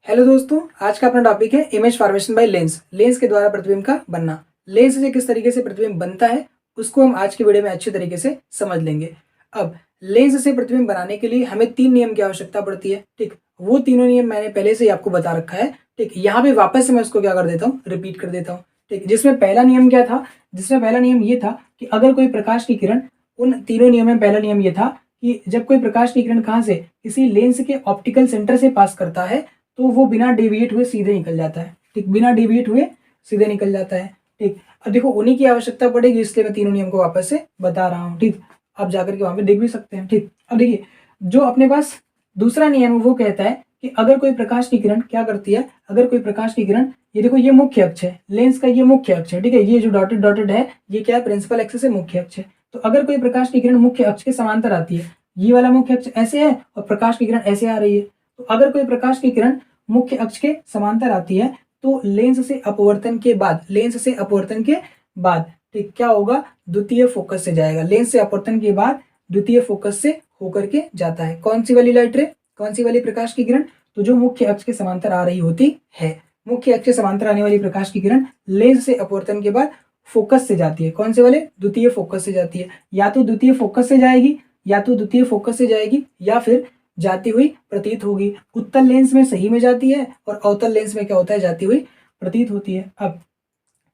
Hello दोस्तों, आज का अपना टॉपिक है image formation by lens. Lens के द्वारा प्रतिबिंब का बनना। लेंस से किस तरीके से प्रतिबिंब बनता है उसको हम आज की वीडियो में अच्छे तरीके से समझ लेंगे। अब लेंस से प्रतिबिंब बनाने के लिए हमें 3 नियम की आवश्यकता पड़ती है। ठीक, वो तीनों नियम मैंने पहले से ही आपको बता रखा है। ठीक, यहाँ पे वापस से मैं उसको क्या कर देता हूँ, रिपीट कर देता हूँ। ठीक, जिसमें पहला नियम क्या था? जिसमें पहला नियम ये था कि अगर कोई प्रकाश की किरण, उन तीनों नियम में पहला नियम ये था कि जब कोई प्रकाश की किरण कहाँ से, किसी लेंस के ऑप्टिकल सेंटर से पास करता है तो वो बिना डेविएट हुए सीधे निकल जाता है। ठीक, बिना डेविएट हुए सीधे निकल जाता है। ठीक, अब देखो उन्हीं की आवश्यकता पड़ेगी, इसलिए मैं तीनों नियम को वापस से बता रहा हूँ। ठीक, आप जाकर के वहां पे देख भी सकते हैं। ठीक, अब देखिए जो अपने पास दूसरा नियम है वो कहता है कि अगर कोई प्रकाश की किरण क्या करती है, अगर कोई प्रकाश की किरण, ये देखो ये मुख्य अक्ष है लेंस का, ये मुख्य अक्ष है। ठीक है, ये जो डॉटेड डॉटेड है ये क्या है, प्रिंसिपल एक्सिस है, मुख्य अक्ष है। तो अगर कोई प्रकाश की किरण मुख्य अक्ष के समांतर आती है, ये वाला मुख्य अक्ष ऐसे है और प्रकाश की किरण ऐसे आ रही है, तो अगर कोई प्रकाश की किरण मुख्य अक्ष के समांतर आती है तो लेंस से अपवर्तन के बाद, लेंस से अपवर्तन के बाद ठीक क्या होगा, द्वितीय फोकस से जाएगा। लेंस से अपवर्तन के बाद द्वितीय फोकस से होकर के जाता है। कौन सी वाली लाइट रे, कौन सी वाली प्रकाश की किरण? तो जो मुख्य अक्ष के समांतर आ रही होती है। मुख्य अक्ष के समांतर आने वाली प्रकाश की किरण लेंस से अपवर्तन के बाद फोकस से जाती है। कौन से वाले? द्वितीय फोकस से जाती है। या तो द्वितीय फोकस से जाएगी, या तो द्वितीय फोकस से जाएगी, या फिर जाती हुई प्रतीत होगी। उत्तल लेंस में सही में जाती है और अवतल लेंस में क्या होता है, जाती हुई प्रतीत होती है। अब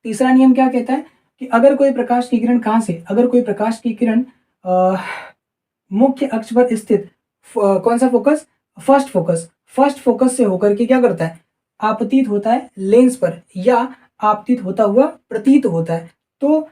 तीसरा नियम क्या कहता है कि अगर कोई प्रकाश की किरण कहां से, अगर कोई प्रकाश की किरण मुख्य अक्ष पर स्थित कौन सा focus, first focus, first focus से होकर के क्या करता है, आपतित होता है लेंस पर, या आपतित होता हुआ प्रतीत होता है, तो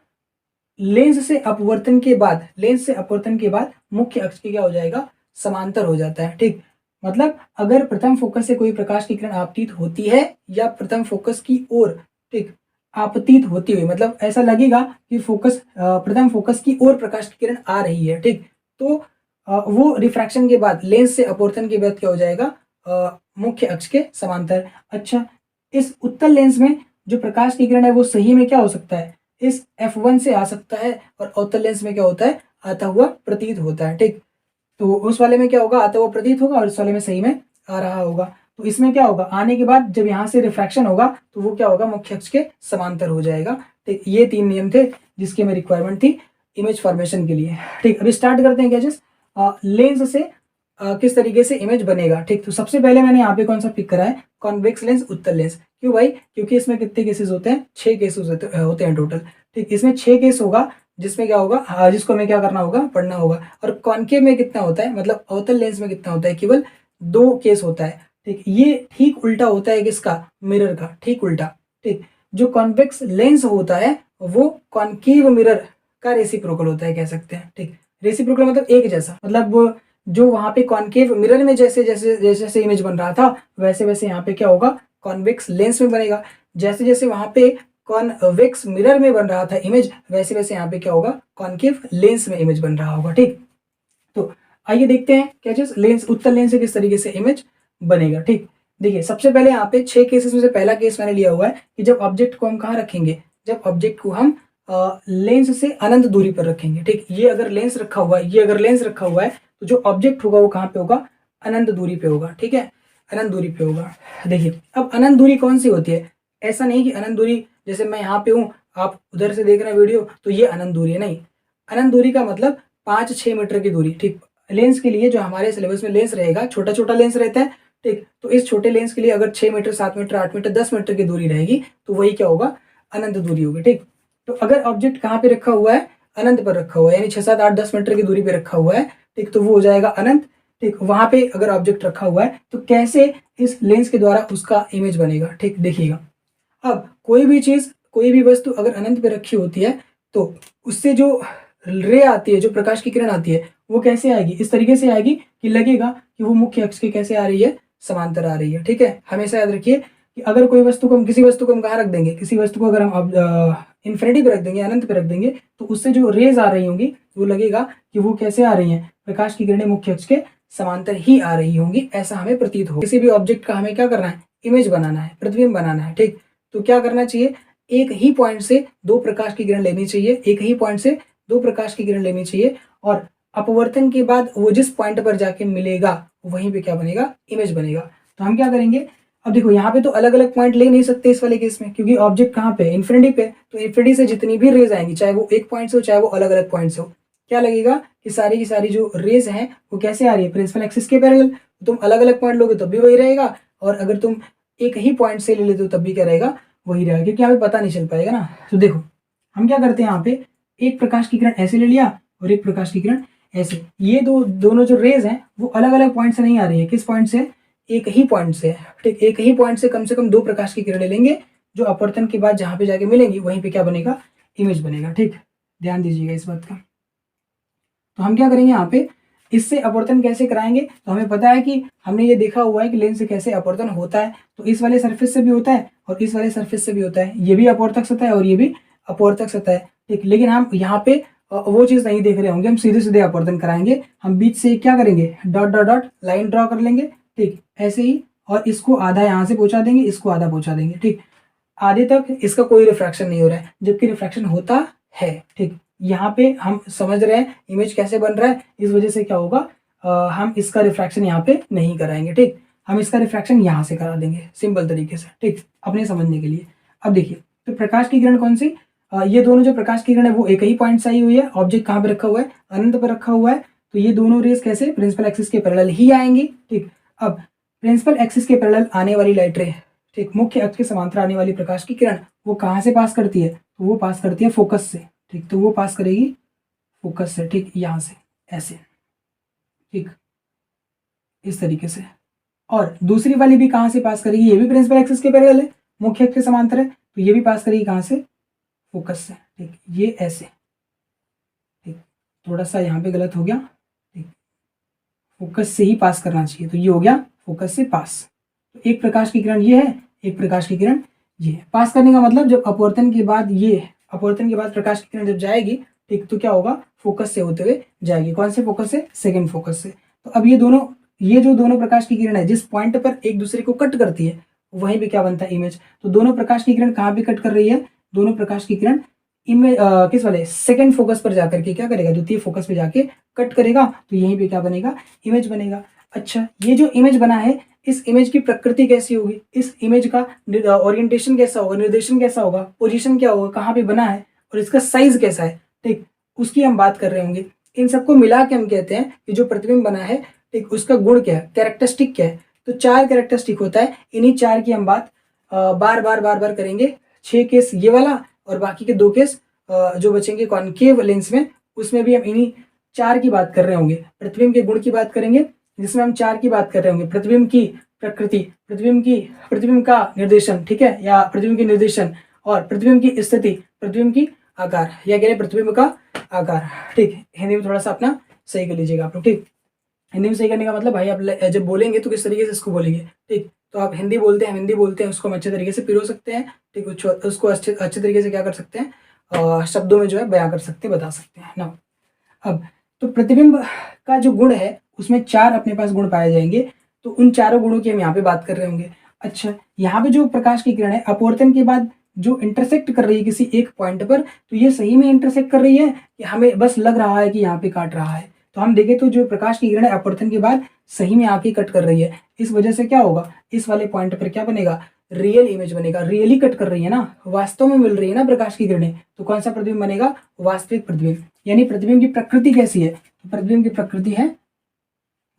लेंस से अपवर्तन के बाद, लेंस से अपवर्तन के बाद मुख्य अक्ष के क्या हो जाएगा, समांतर हो जाता है। ठीक, मतलब अगर प्रथम फोकस से कोई प्रकाश की किरण आपतित होती है या प्रथम फोकस की ओर, ठीक, आपतित होती हुई, मतलब ऐसा लगेगा कि फोकस, प्रथम फोकस की ओर प्रकाश की किरण आ रही है। ठीक, तो वो रिफ्रैक्शन के बाद, लेंस से अपवर्तन के बाद क्या हो जाएगा, मुख्य अक्ष के समांतर। अच्छा, इस उत्तल लेंस में जो प्रकाश की किरण है वो सही में क्या हो सकता है, इस F1 से आ सकता है, और अवतल लेंस में क्या होता है, आता हुआ प्रतीत होता है। ठीक, तो उस वाले में क्या होगा, आता हुआ प्रतीत होगा, और इस वाले में सही में आ रहा होगा। तो इसमें क्या होगा, आने के बाद जब यहाँ से रिफ्रैक्शन होगा तो वो क्या होगा, मुख्य अक्ष के समांतर हो जाएगा। ठीक, ये 3 नियम थे जिसकी हमें रिक्वायरमेंट थी इमेज फॉर्मेशन के लिए। ठीक, अभी स्टार्ट करते हैं गैजेस। लेंस से किस तरीके से इमेज बनेगा। ठीक, तो सबसे पहले मैंने यहाँ पे कौन सा पिक करा है, कॉन्वेक्स लेंस, उत्तल लेंस। क्यों भाई? क्योंकि इसमें कितने केसेस होते हैं, 6 केसेस होते हैं टोटल। ठीक, इसमें 6 केस होगा, जिसमें क्या होगा, जिसको हमें क्या करना होगा, पढ़ना होगा। और कॉन्केव में कितना होता है, मतलब अवतल लेंस में कितना होता है, केवल 2 केस होता है। ठीक, ये ठीक उल्टा होता है किसका, मिरर का, ठीक उल्टा। ठीक, जो कॉन्वेक्स लेंस होता है वो कॉन्केव मिरर का रेसिप्रोकल होता है, कह सकते हैं। ठीक, रेसिप्रोकल मतलब एक जैसा, मतलब जो वहां पे कॉन्केव मिरर में जैसे जैसे जैसे जैसे इमेज बन रहा था वैसे वैसे यहाँ पे क्या होगा, कॉन्वेक्स लेंस में बनेगा। जैसे जैसे वहां पे कॉन्वेक्स मिरर में बन रहा था इमेज, वैसे वैसे यहाँ पे क्या होगा, कॉन्केव लेंस में इमेज बन रहा होगा। ठीक, तो आइए देखते हैं क्या चीज, लेंस, उत्तल लेंस से किस तरीके से इमेज बनेगा। ठीक, देखिए सबसे पहले यहाँ पे 6 केसेस में से पहला केस मैंने लिया हुआ है कि जब ऑब्जेक्ट को हम कहाँ रखेंगे, जब ऑब्जेक्ट को हम लेंस से अनंत दूरी पर रखेंगे। ठीक, ये अगर लेंस रखा हुआ है, ये अगर लेंस रखा हुआ है, तो जो ऑब्जेक्ट होगा वो कहाँ पे होगा, अनंत दूरी पे होगा। ठीक है, अनंत दूरी पे होगा। देखिए अब अनंत दूरी कौन सी होती है, ऐसा नहीं कि अनंत दूरी जैसे मैं यहाँ पे हूँ, आप उधर से देख रहे हैं वीडियो तो ये अनंत दूरी है, नहीं। अनंत दूरी का मतलब 5-6 मीटर की दूरी। ठीक, लेंस के लिए जो हमारे सिलेबस में लेंस रहेगा, छोटा छोटा लेंस रहता है। ठीक, तो इस छोटे लेंस के लिए अगर 6 मीटर, 7 मीटर, 8 मीटर, 10 मीटर की दूरी रहेगी तो वही क्या होगा, अनंत दूरी होगी। ठीक, तो अगर ऑब्जेक्ट कहाँ पे रखा हुआ है, अनंत पर रखा हुआ है, यानी 6, 7, 8, 10 मीटर की दूरी पे रखा हुआ है। ठीक, तो वो हो जाएगा अनंत। ठीक, वहां पे अगर ऑब्जेक्ट रखा हुआ है तो कैसे इस लेंस के द्वारा उसका इमेज बनेगा। ठीक, देखिएगा अब कोई भी चीज, कोई भी वस्तु अगर अनंत पे रखी होती है तो उससे जो रे आती है, जो प्रकाश की किरण आती है, वो कैसे आएगी, इस तरीके से आएगी कि लगेगा कि वो मुख्य अक्ष के कैसे आ रही है, समांतर आ रही है। ठीक है, हमेशा याद रखिए कि अगर कोई वस्तु को हम, किसी वस्तु को हम कहाँ रख देंगे, किसी वस्तु को अगर हम इन्फिनिटी पे रख देंगे, अनंत पे रख देंगे, तो उससे जो रेज आ रही होंगी वो लगेगा कि वो कैसे आ रही हैं, प्रकाश की किरणें मुख्य अक्ष के समांतर ही आ रही होंगी, ऐसा हमें प्रतीत हो। किसी भी ऑब्जेक्ट का हमें क्या करना है, इमेज बनाना है, प्रतिबिंब बनाना है। ठीक, तो क्या करना चाहिए, एक ही पॉइंट से 2 प्रकाश की किरण लेनी चाहिए, एक ही पॉइंट से 2 प्रकाश की किरण लेनी चाहिए, और अपवर्तन के बाद वो जिस पॉइंट पर जाके मिलेगा वहीं पे क्या बनेगा, इमेज बनेगा। तो हम क्या करेंगे, अब देखो यहाँ पे तो अलग अलग पॉइंट ले नहीं सकते इस वाले केस में, क्योंकि ऑब्जेक्ट कहाँ पे, इन्फिनिटी पे। तो इन्फिनिटी से जितनी भी रेज आएंगी, चाहे वो एक पॉइंट से हो चाहे वो अलग अलग पॉइंट से हो, क्या लगेगा कि सारी की सारी जो रेज हैं वो कैसे आ रही है, प्रिंसिपल एक्सिस के पैरेलल। तुम अलग अलग पॉइंट लोगे तब भी वही रहेगा, और अगर तुम एक ही पॉइंट से ले लेते हो तब भी क्या रहेगा, वही रहेगा, क्योंकि यहाँ पे पता नहीं चल पाएगा ना। तो देखो हम क्या करते हैं, यहाँ पे एक प्रकाश की किरण ऐसे ले लिया और एक प्रकाश की किरण ऐसे, ये दोनों जो रेज हैं वो अलग अलग पॉइंट से नहीं आ रही है। किस पॉइंट से, एक ही पॉइंट से, ठीक, एक ही पॉइंट से कम दो प्रकाश की किरणें लेंगे, जो अपवर्तन के बाद जहां पे जाके मिलेंगी वहीं पे क्या बनेगा, इमेज बनेगा। ठीक, ध्यान दीजिएगा इस बात का। तो हम क्या करेंगे यहाँ पे, इससे अपवर्तन कैसे कराएंगे, तो हमें पता है कि हमने ये देखा हुआ है कि लेंस से कैसे अपवर्तन होता है। तो इस वाले सरफेस से भी होता है और इस वाले सरफेस से भी होता है, ये भी अपवर्तक सतह है और ये भी अपवर्तक सतह है। ठीक, लेकिन हम यहाँ पे वो चीज नहीं देख रहे होंगे, हम सीधे सीधे अपवर्तन कराएंगे। हम बीच से क्या करेंगे, dot dot dot line draw कर लेंगे, ठीक, ऐसे ही, और इसको आधा यहाँ से पहुंचा देंगे, इसको आधा पहुंचा देंगे। ठीक, आधे तक इसका कोई रिफ्रैक्शन नहीं हो रहा है, जबकि रिफ्रैक्शन होता है। ठीक, यहाँ पे हम समझ रहे हैं इमेज कैसे बन रहा है, इस वजह से क्या होगा, हम इसका रिफ्रैक्शन यहाँ पे नहीं कराएंगे। ठीक, हम इसका रिफ्रैक्शन यहाँ से करा देंगे सिंपल तरीके से, ठीक, अपने समझने के लिए। अब देखिए, तो प्रकाश की किरण कौन सी, ये दोनों जो प्रकाश की किरण है वो एक ही पॉइंट से आई हुई है, ऑब्जेक्ट कहाँ पे रखा हुआ है, अनंत पर रखा हुआ है। तो ये दोनों रेस कैसे, प्रिंसिपल एक्सिस के पैरेलल ही आएंगी। ठीक, अब प्रिंसिपल एक्सिस के पैरेलल आने वाली लाइट रे, ठीक, मुख्य अक्ष के समांतर आने वाली प्रकाश की किरण वो कहाँ से पास करती है, तो वो पास करती है फोकस से। ठीक, तो वो पास करेगी फोकस से, ठीक, यहाँ से ऐसे, ठीक, इस तरीके से। और दूसरी वाली भी कहाँ से पास करेगी, ये भी प्रिंसिपल एक्सिस के पैरेलल है, मुख्य अक्ष के समांतर है, तो ये भी पास करेगी कहाँ से, फोकस से। ठीक, ये ऐसे, ठीक, थोड़ा सा यहाँ पे गलत हो गया, ठीक, फोकस से ही पास करना चाहिए, तो ये हो गया फोकस से पास। तो एक प्रकाश की किरण ये है, एक प्रकाश की किरण ये है। पास करने का मतलब जब अपवर्तन के बाद, ये अपवर्तन के बाद प्रकाश की किरण जब जाएगी, ठीक, तो क्या होगा, फोकस से होते हुए जाएगी। कौन से फोकस से, सेकंड फोकस से। तो अब ये जो दोनों प्रकाश की किरण है जिस पॉइंट पर एक दूसरे को कट करती है, वहीं पे क्या बनता है, इमेज। तो दोनों प्रकाश की किरण कहाँ पे कट कर रही है, दोनों प्रकाश की किरण इमेज किस वाले, सेकंड फोकस पर जाकर के क्या करेगा, द्वितीय फोकस पे जाके कट करेगा, तो यहीं पे क्या बनेगा, इमेज बनेगा। अच्छा, ये जो इमेज बना है, इस इमेज की प्रकृति कैसी होगी, इस इमेज का ओरिएंटेशन कैसा होगा, निर्देशन कैसा होगा, पोजीशन क्या होगा, कहाँ पे बना है, और इसका साइज कैसा है, ठीक, उसकी हम बात कर रहे होंगे। इन सबको मिला के हम कहते हैं कि जो प्रतिबिंब बना है, ठीक, उसका गुण क्या है, कैरेक्टरिस्टिक क्या है। तो 4 कैरेक्टरिस्टिक होता है, इन्हीं 4 की हम बात बार बार करेंगे। 6 केस ये वाला और बाकी के 2 केस जो बचेंगे कॉनकेव लेंस में, उसमें भी हम इन्हीं 4 की बात कर रहे होंगे। प्रतिबिंब के गुण की बात करेंगे, जिसमें हम 4 की बात कर रहे होंगे, प्रतिबिंब की प्रकृति, प्रतिबिंब का निर्देशन, ठीक है, या प्रतिबिंब की निर्देशन, और प्रतिबिंब की स्थिति, प्रतिबिंब की आकार, या कह रहे प्रतिबिंब का आकार। ठीक, हिंदी में थोड़ा सा अपना सही कर लीजिएगा आप लोग। ठीक, हिंदी में सही करने का मतलब भाई आप जब बोलेंगे तो किस तरीके से इसको बोलेंगे। ठीक, तो आप हिंदी बोलते हैं, हिंदी बोलते हैं, उसको हम अच्छे तरीके से पिरो सकते हैं। ठीक, उसको अच्छे तरीके से क्या कर सकते हैं, शब्दों में जो है बयां कर सकते हैं, बता सकते हैं ना। अब तो प्रतिबिंब का जो गुण है उसमें 4 अपने पास गुण पाए जाएंगे, तो उन चारों गुणों की हम यहाँ पे बात कर रहे होंगे। अच्छा, यहाँ पे जो प्रकाश की किरण है अपवर्तन के बाद जो इंटरसेक्ट कर रही है किसी एक पॉइंट पर, तो ये सही में इंटरसेक्ट कर रही है कि हमें बस लग रहा है कि यहाँ पे काट रहा है। तो हम देखें तो जो प्रकाश की किरण है अपवर्तन के बाद सही में आके कट कर रही है, इस वजह से क्या होगा, इस वाले पॉइंट पर क्या बनेगा, रियल इमेज बनेगा। रियली कट कर रही है ना, वास्तव में मिल रही है ना प्रकाश की किरणें, तो कौन सा प्रतिबिंब बनेगा, वास्तविक प्रतिबिंब। यानी प्रतिबिंब की प्रकृति कैसी है, तो प्रतिबिंब की प्रकृति है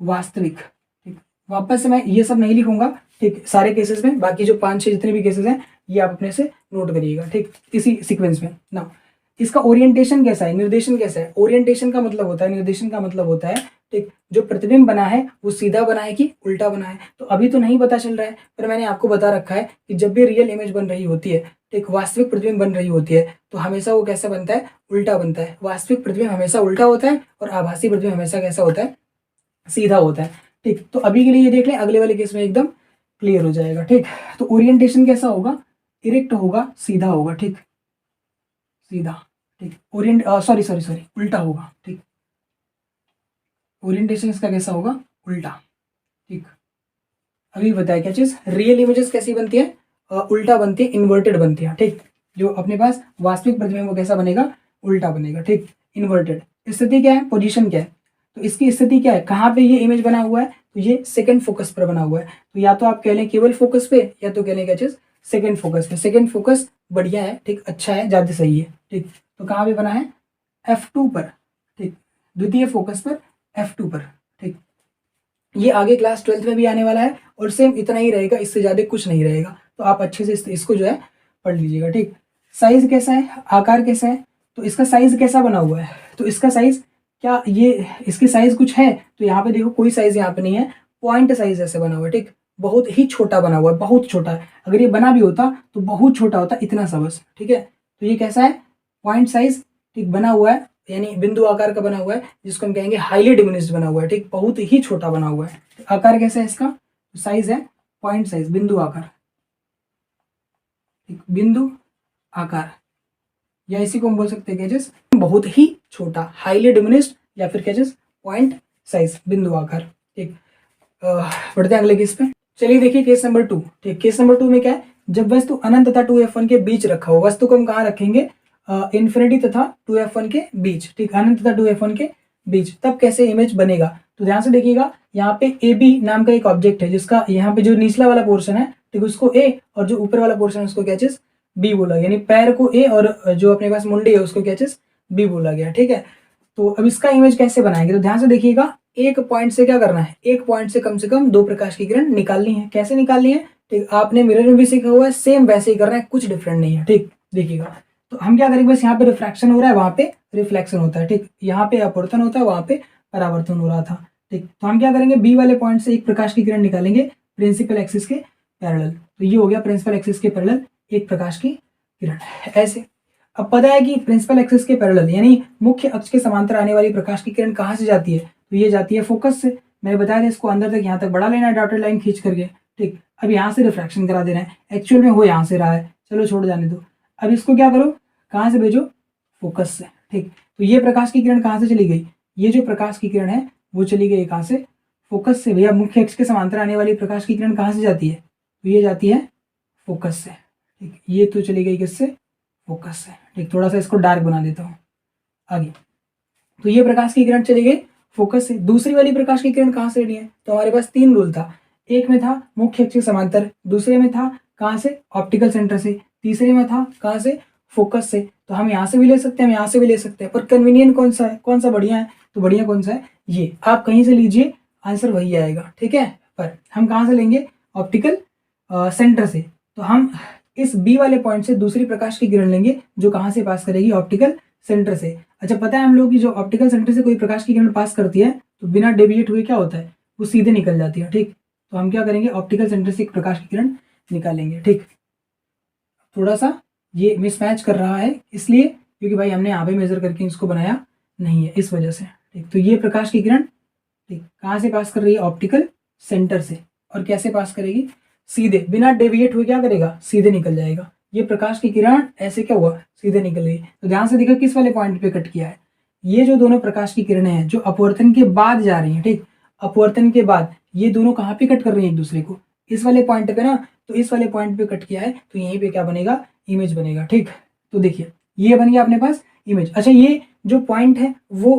वास्तविक। ठीक, वापस से मैं ये सब नहीं लिखूंगा, ठीक, सारे केसेस में, बाकी जो 5-6 जितने भी केसेस हैं ये आप अपने से नोट करिएगा। ठीक, इसी सीक्वेंस में ना। इसका ओरिएंटेशन कैसा है, निर्देशन कैसा है। ओरिएंटेशन का मतलब होता है, निर्देशन का मतलब होता है, ठीक, जो प्रतिबिंब बना है वो सीधा बना है कि उल्टा बना है। तो अभी तो नहीं पता चल रहा है, पर मैंने आपको बता रखा है कि जब भी रियल इमेज बन रही होती है, ठीक, वास्तविक प्रतिबिंब बन रही होती है, तो हमेशा वो कैसा बनता है, उल्टा बनता है। वास्तविक प्रतिबिंब हमेशा उल्टा होता है और आभासी प्रतिबिंब हमेशा कैसा होता है, सीधा होता है। ठीक, तो अभी के लिए ये देख लें, अगले वाले केस में एकदम क्लियर हो जाएगा। ठीक, तो ओरिएंटेशन कैसा होगा, इरेक्ट होगा, सीधा होगा। ठीक, सीधा। ठीक, सॉरी उल्टा होगा। ठीक, ओरिएंटेशन इसका कैसा होगा, उल्टा। ठीक, अभी बताया क्या चीज, रियल इमेजेस कैसी बनती है, उल्टा बनती है, इन्वर्टेड बनती है। ठीक, जो अपने पास वास्तविक प्रतिबिंब वो कैसा बनेगा, उल्टा बनेगा। ठीक, इन्वर्टेड। स्थिति क्या है, पोजीशन क्या है, तो इसकी स्थिति क्या है, कहाँ पे ये इमेज बना हुआ है, तो ये सेकंड फोकस पर बना हुआ है। तो या तो आप कह लें केवल फोकस पे, या तो कह लें क्या चीज सेकंड फोकस पे। सेकंड फोकस बढ़िया है, ठीक, अच्छा है, ज्यादा सही है, ठीक। तो कहाँ पे बना है? F2 पर, ठीक, द्वितीय फोकस पर, F2 पर, ठीक। ये आगे क्लास 12th में भी आने वाला है और सेम इतना ही रहेगा, इससे ज्यादा कुछ नहीं रहेगा। तो आप अच्छे से इसको जो है पढ़ लीजिएगा, ठीक। साइज कैसा है, आकार कैसा है, तो इसका साइज कैसा बना हुआ है, तो इसका साइज क्या, ये इसकी साइज कुछ है, तो यहाँ पे देखो कोई साइज यहाँ पे नहीं है, पॉइंट साइज ऐसे बना हुआ है, ठीक। बहुत ही छोटा बना हुआ है, बहुत छोटा है। अगर ये बना भी होता तो बहुत छोटा होता, इतना सा बस, ठीक है। तो ये कैसा है? पॉइंट साइज, ठीक, बना हुआ है, यानी बिंदु आकार का बना हुआ है, जिसको हम कहेंगे हाईली डिमिनिश्ड बना हुआ है, ठीक, बहुत ही छोटा बना हुआ है। आकार कैसा है इसका? साइज है पॉइंट साइज, बिंदु आकार, ठीक, बिंदु आकार, या इसी को हम बोल सकते हैं कैजेस बहुत ही छोटा, हाईली डिमिनिश्ड, या फिर कैजेस पॉइंट साइज, बिंदु आकार, ठीक। बढ़ते हैं अगले केस पे। चलिए देखिए केस नंबर 2, ठीक। केस नंबर 2 में क्या है? जब वस्तु अनंत तथा 2f1 के बीच रखा हो, वस्तु को हम कहाँ रखेंगे? इन्फिनिटी तथा 2f1 के बीच, ठीक, अनंत तथा 2f1 के बीच, तब कैसे इमेज बनेगा? तो ध्यान से देखिएगा, यहाँ पे ए बी नाम का एक ऑब्जेक्ट है, जिसका यहाँ पे जो निचला वाला पोर्शन है, ठीक, उसको ए, और जो ऊपर वाला पोर्शन है उसको क्या चीज बी बोला, यानी पैर को ए और जो अपने पास मुंडी है उसको क्या चीज बी बोला गया, ठीक है। तो अब इसका इमेज कैसे बनाएंगे? तो ध्यान से देखिएगा, एक पॉइंट से क्या करना है? एक पॉइंट से कम 2 प्रकाश की किरण निकालनी है। कैसे निकालनी है? ठीक, आपने मिरर में भी सीखा हुआ है, सेम वैसे ही करना है, कुछ डिफरेंट नहीं है, ठीक। देखिएगा, तो हम क्या करेंगे, बस यहाँ पे रिफ्रैक्शन हो रहा है, वहां पे रिफ्लेक्शन होता है, ठीक। यहाँ पे अपवर्तन होता है, वहां पे परावर्तन हो रहा था, ठीक। तो हम क्या करेंगे, बी वाले पॉइंट से एक प्रकाश की किरण निकालेंगे प्रिंसिपल एक्सिस के पैरेलल। तो ये हो गया प्रिंसिपल एक्सिस के पैरेलल एक प्रकाश की किरण, ऐसे। अब पता है कि प्रिंसिपल एक्सिस के पैरेलल यानी मुख्य अक्ष के समांतर आने वाली प्रकाश की किरण कहाँ से जाती है? तो ये जाती है फोकस से। मैंने बताया था इसको अंदर तक यहाँ तक बढ़ा लेना है डॉटेड लाइन खींच करके, ठीक। अब यहाँ से रिफ्रैक्शन करा देना है, एक्चुअल में हो यहाँ से रहा है, चलो छोड़ जाने दो। अब इसको क्या करो, कहाँ से भेजो? फोकस से, ठीक। तो ये प्रकाश की किरण कहाँ से चली गई? ये जो प्रकाश की किरण है वो चली गई कहाँ से? फोकस से। भैया मुख्य अक्ष के समांतर आने वाली प्रकाश की किरण कहाँ से जाती है? तो ये जाती है फोकस से, ठीक। ये तो चली गई किससे? फोकस से, ठीक। थोड़ा सा इसको डार्क बना देता हूँ आगे। तो ये प्रकाश की किरण चली गई फोकस से। दूसरी वाली प्रकाश की किरण कहाँ से लेनी है? तो हमारे पास 3 रूल था। एक में था मुख्य अक्ष के समांतर, दूसरे में था कहाँ से? ऑप्टिकल सेंटर से, तीसरे में था कहाँ से? फोकस से। तो हम यहाँ से भी ले सकते हैं, हम यहाँ से भी ले सकते हैं, पर कन्वीनियंट कौन सा है, कौन सा बढ़िया है? तो बढ़िया कौन सा है? ये। आप कहीं से लीजिए, आंसर वही आएगा, ठीक है। पर हम कहाँ से लेंगे? ऑप्टिकल सेंटर से। तो हम इस बी वाले पॉइंट से दूसरी प्रकाश की किरण लेंगे जो कहाँ से पास करेगी? ऑप्टिकल सेंटर से। अच्छा, पता है हम लोग की जो ऑप्टिकल सेंटर से कोई प्रकाश की किरण पास करती है तो बिना डेविएट हुए क्या होता है? वो सीधे निकल जाती है, ठीक। तो हम क्या करेंगे, ऑप्टिकल सेंटर से एक प्रकाश की किरण निकालेंगे, ठीक। थोड़ा सा ये मिसमैच कर रहा है इसलिए क्योंकि भाई हमने यहाँ पे मेजर करके इसको बनाया नहीं है, इस वजह से, ठीक। तो ये प्रकाश की किरण, ठीक, कहाँ से पास कर रही है? ऑप्टिकल सेंटर से। और कैसे पास करेगी? सीधे, बिना डेविएट हुए क्या करेगा? सीधे निकल जाएगा। ये प्रकाश की किरण ऐसे क्या हुआ? सीधे निकल गई। तो ध्यान से देखो किस वाले पॉइंट पे कट किया है। ये जो दोनों प्रकाश की किरणें हैं जो अपवर्तन के बाद जा रही हैं, ठीक, अपवर्तन के बाद ये दोनों कहाँ पे कट कर रही हैं एक दूसरे को? इस वाले पॉइंट पे ना। तो इस वाले पॉइंट पे कट किया है तो यहीं पे क्या बनेगा? इमेज बनेगा, ठीक। तो देखिए ये बन गया अपने पास इमेज। अच्छा, ये जो पॉइंट है वो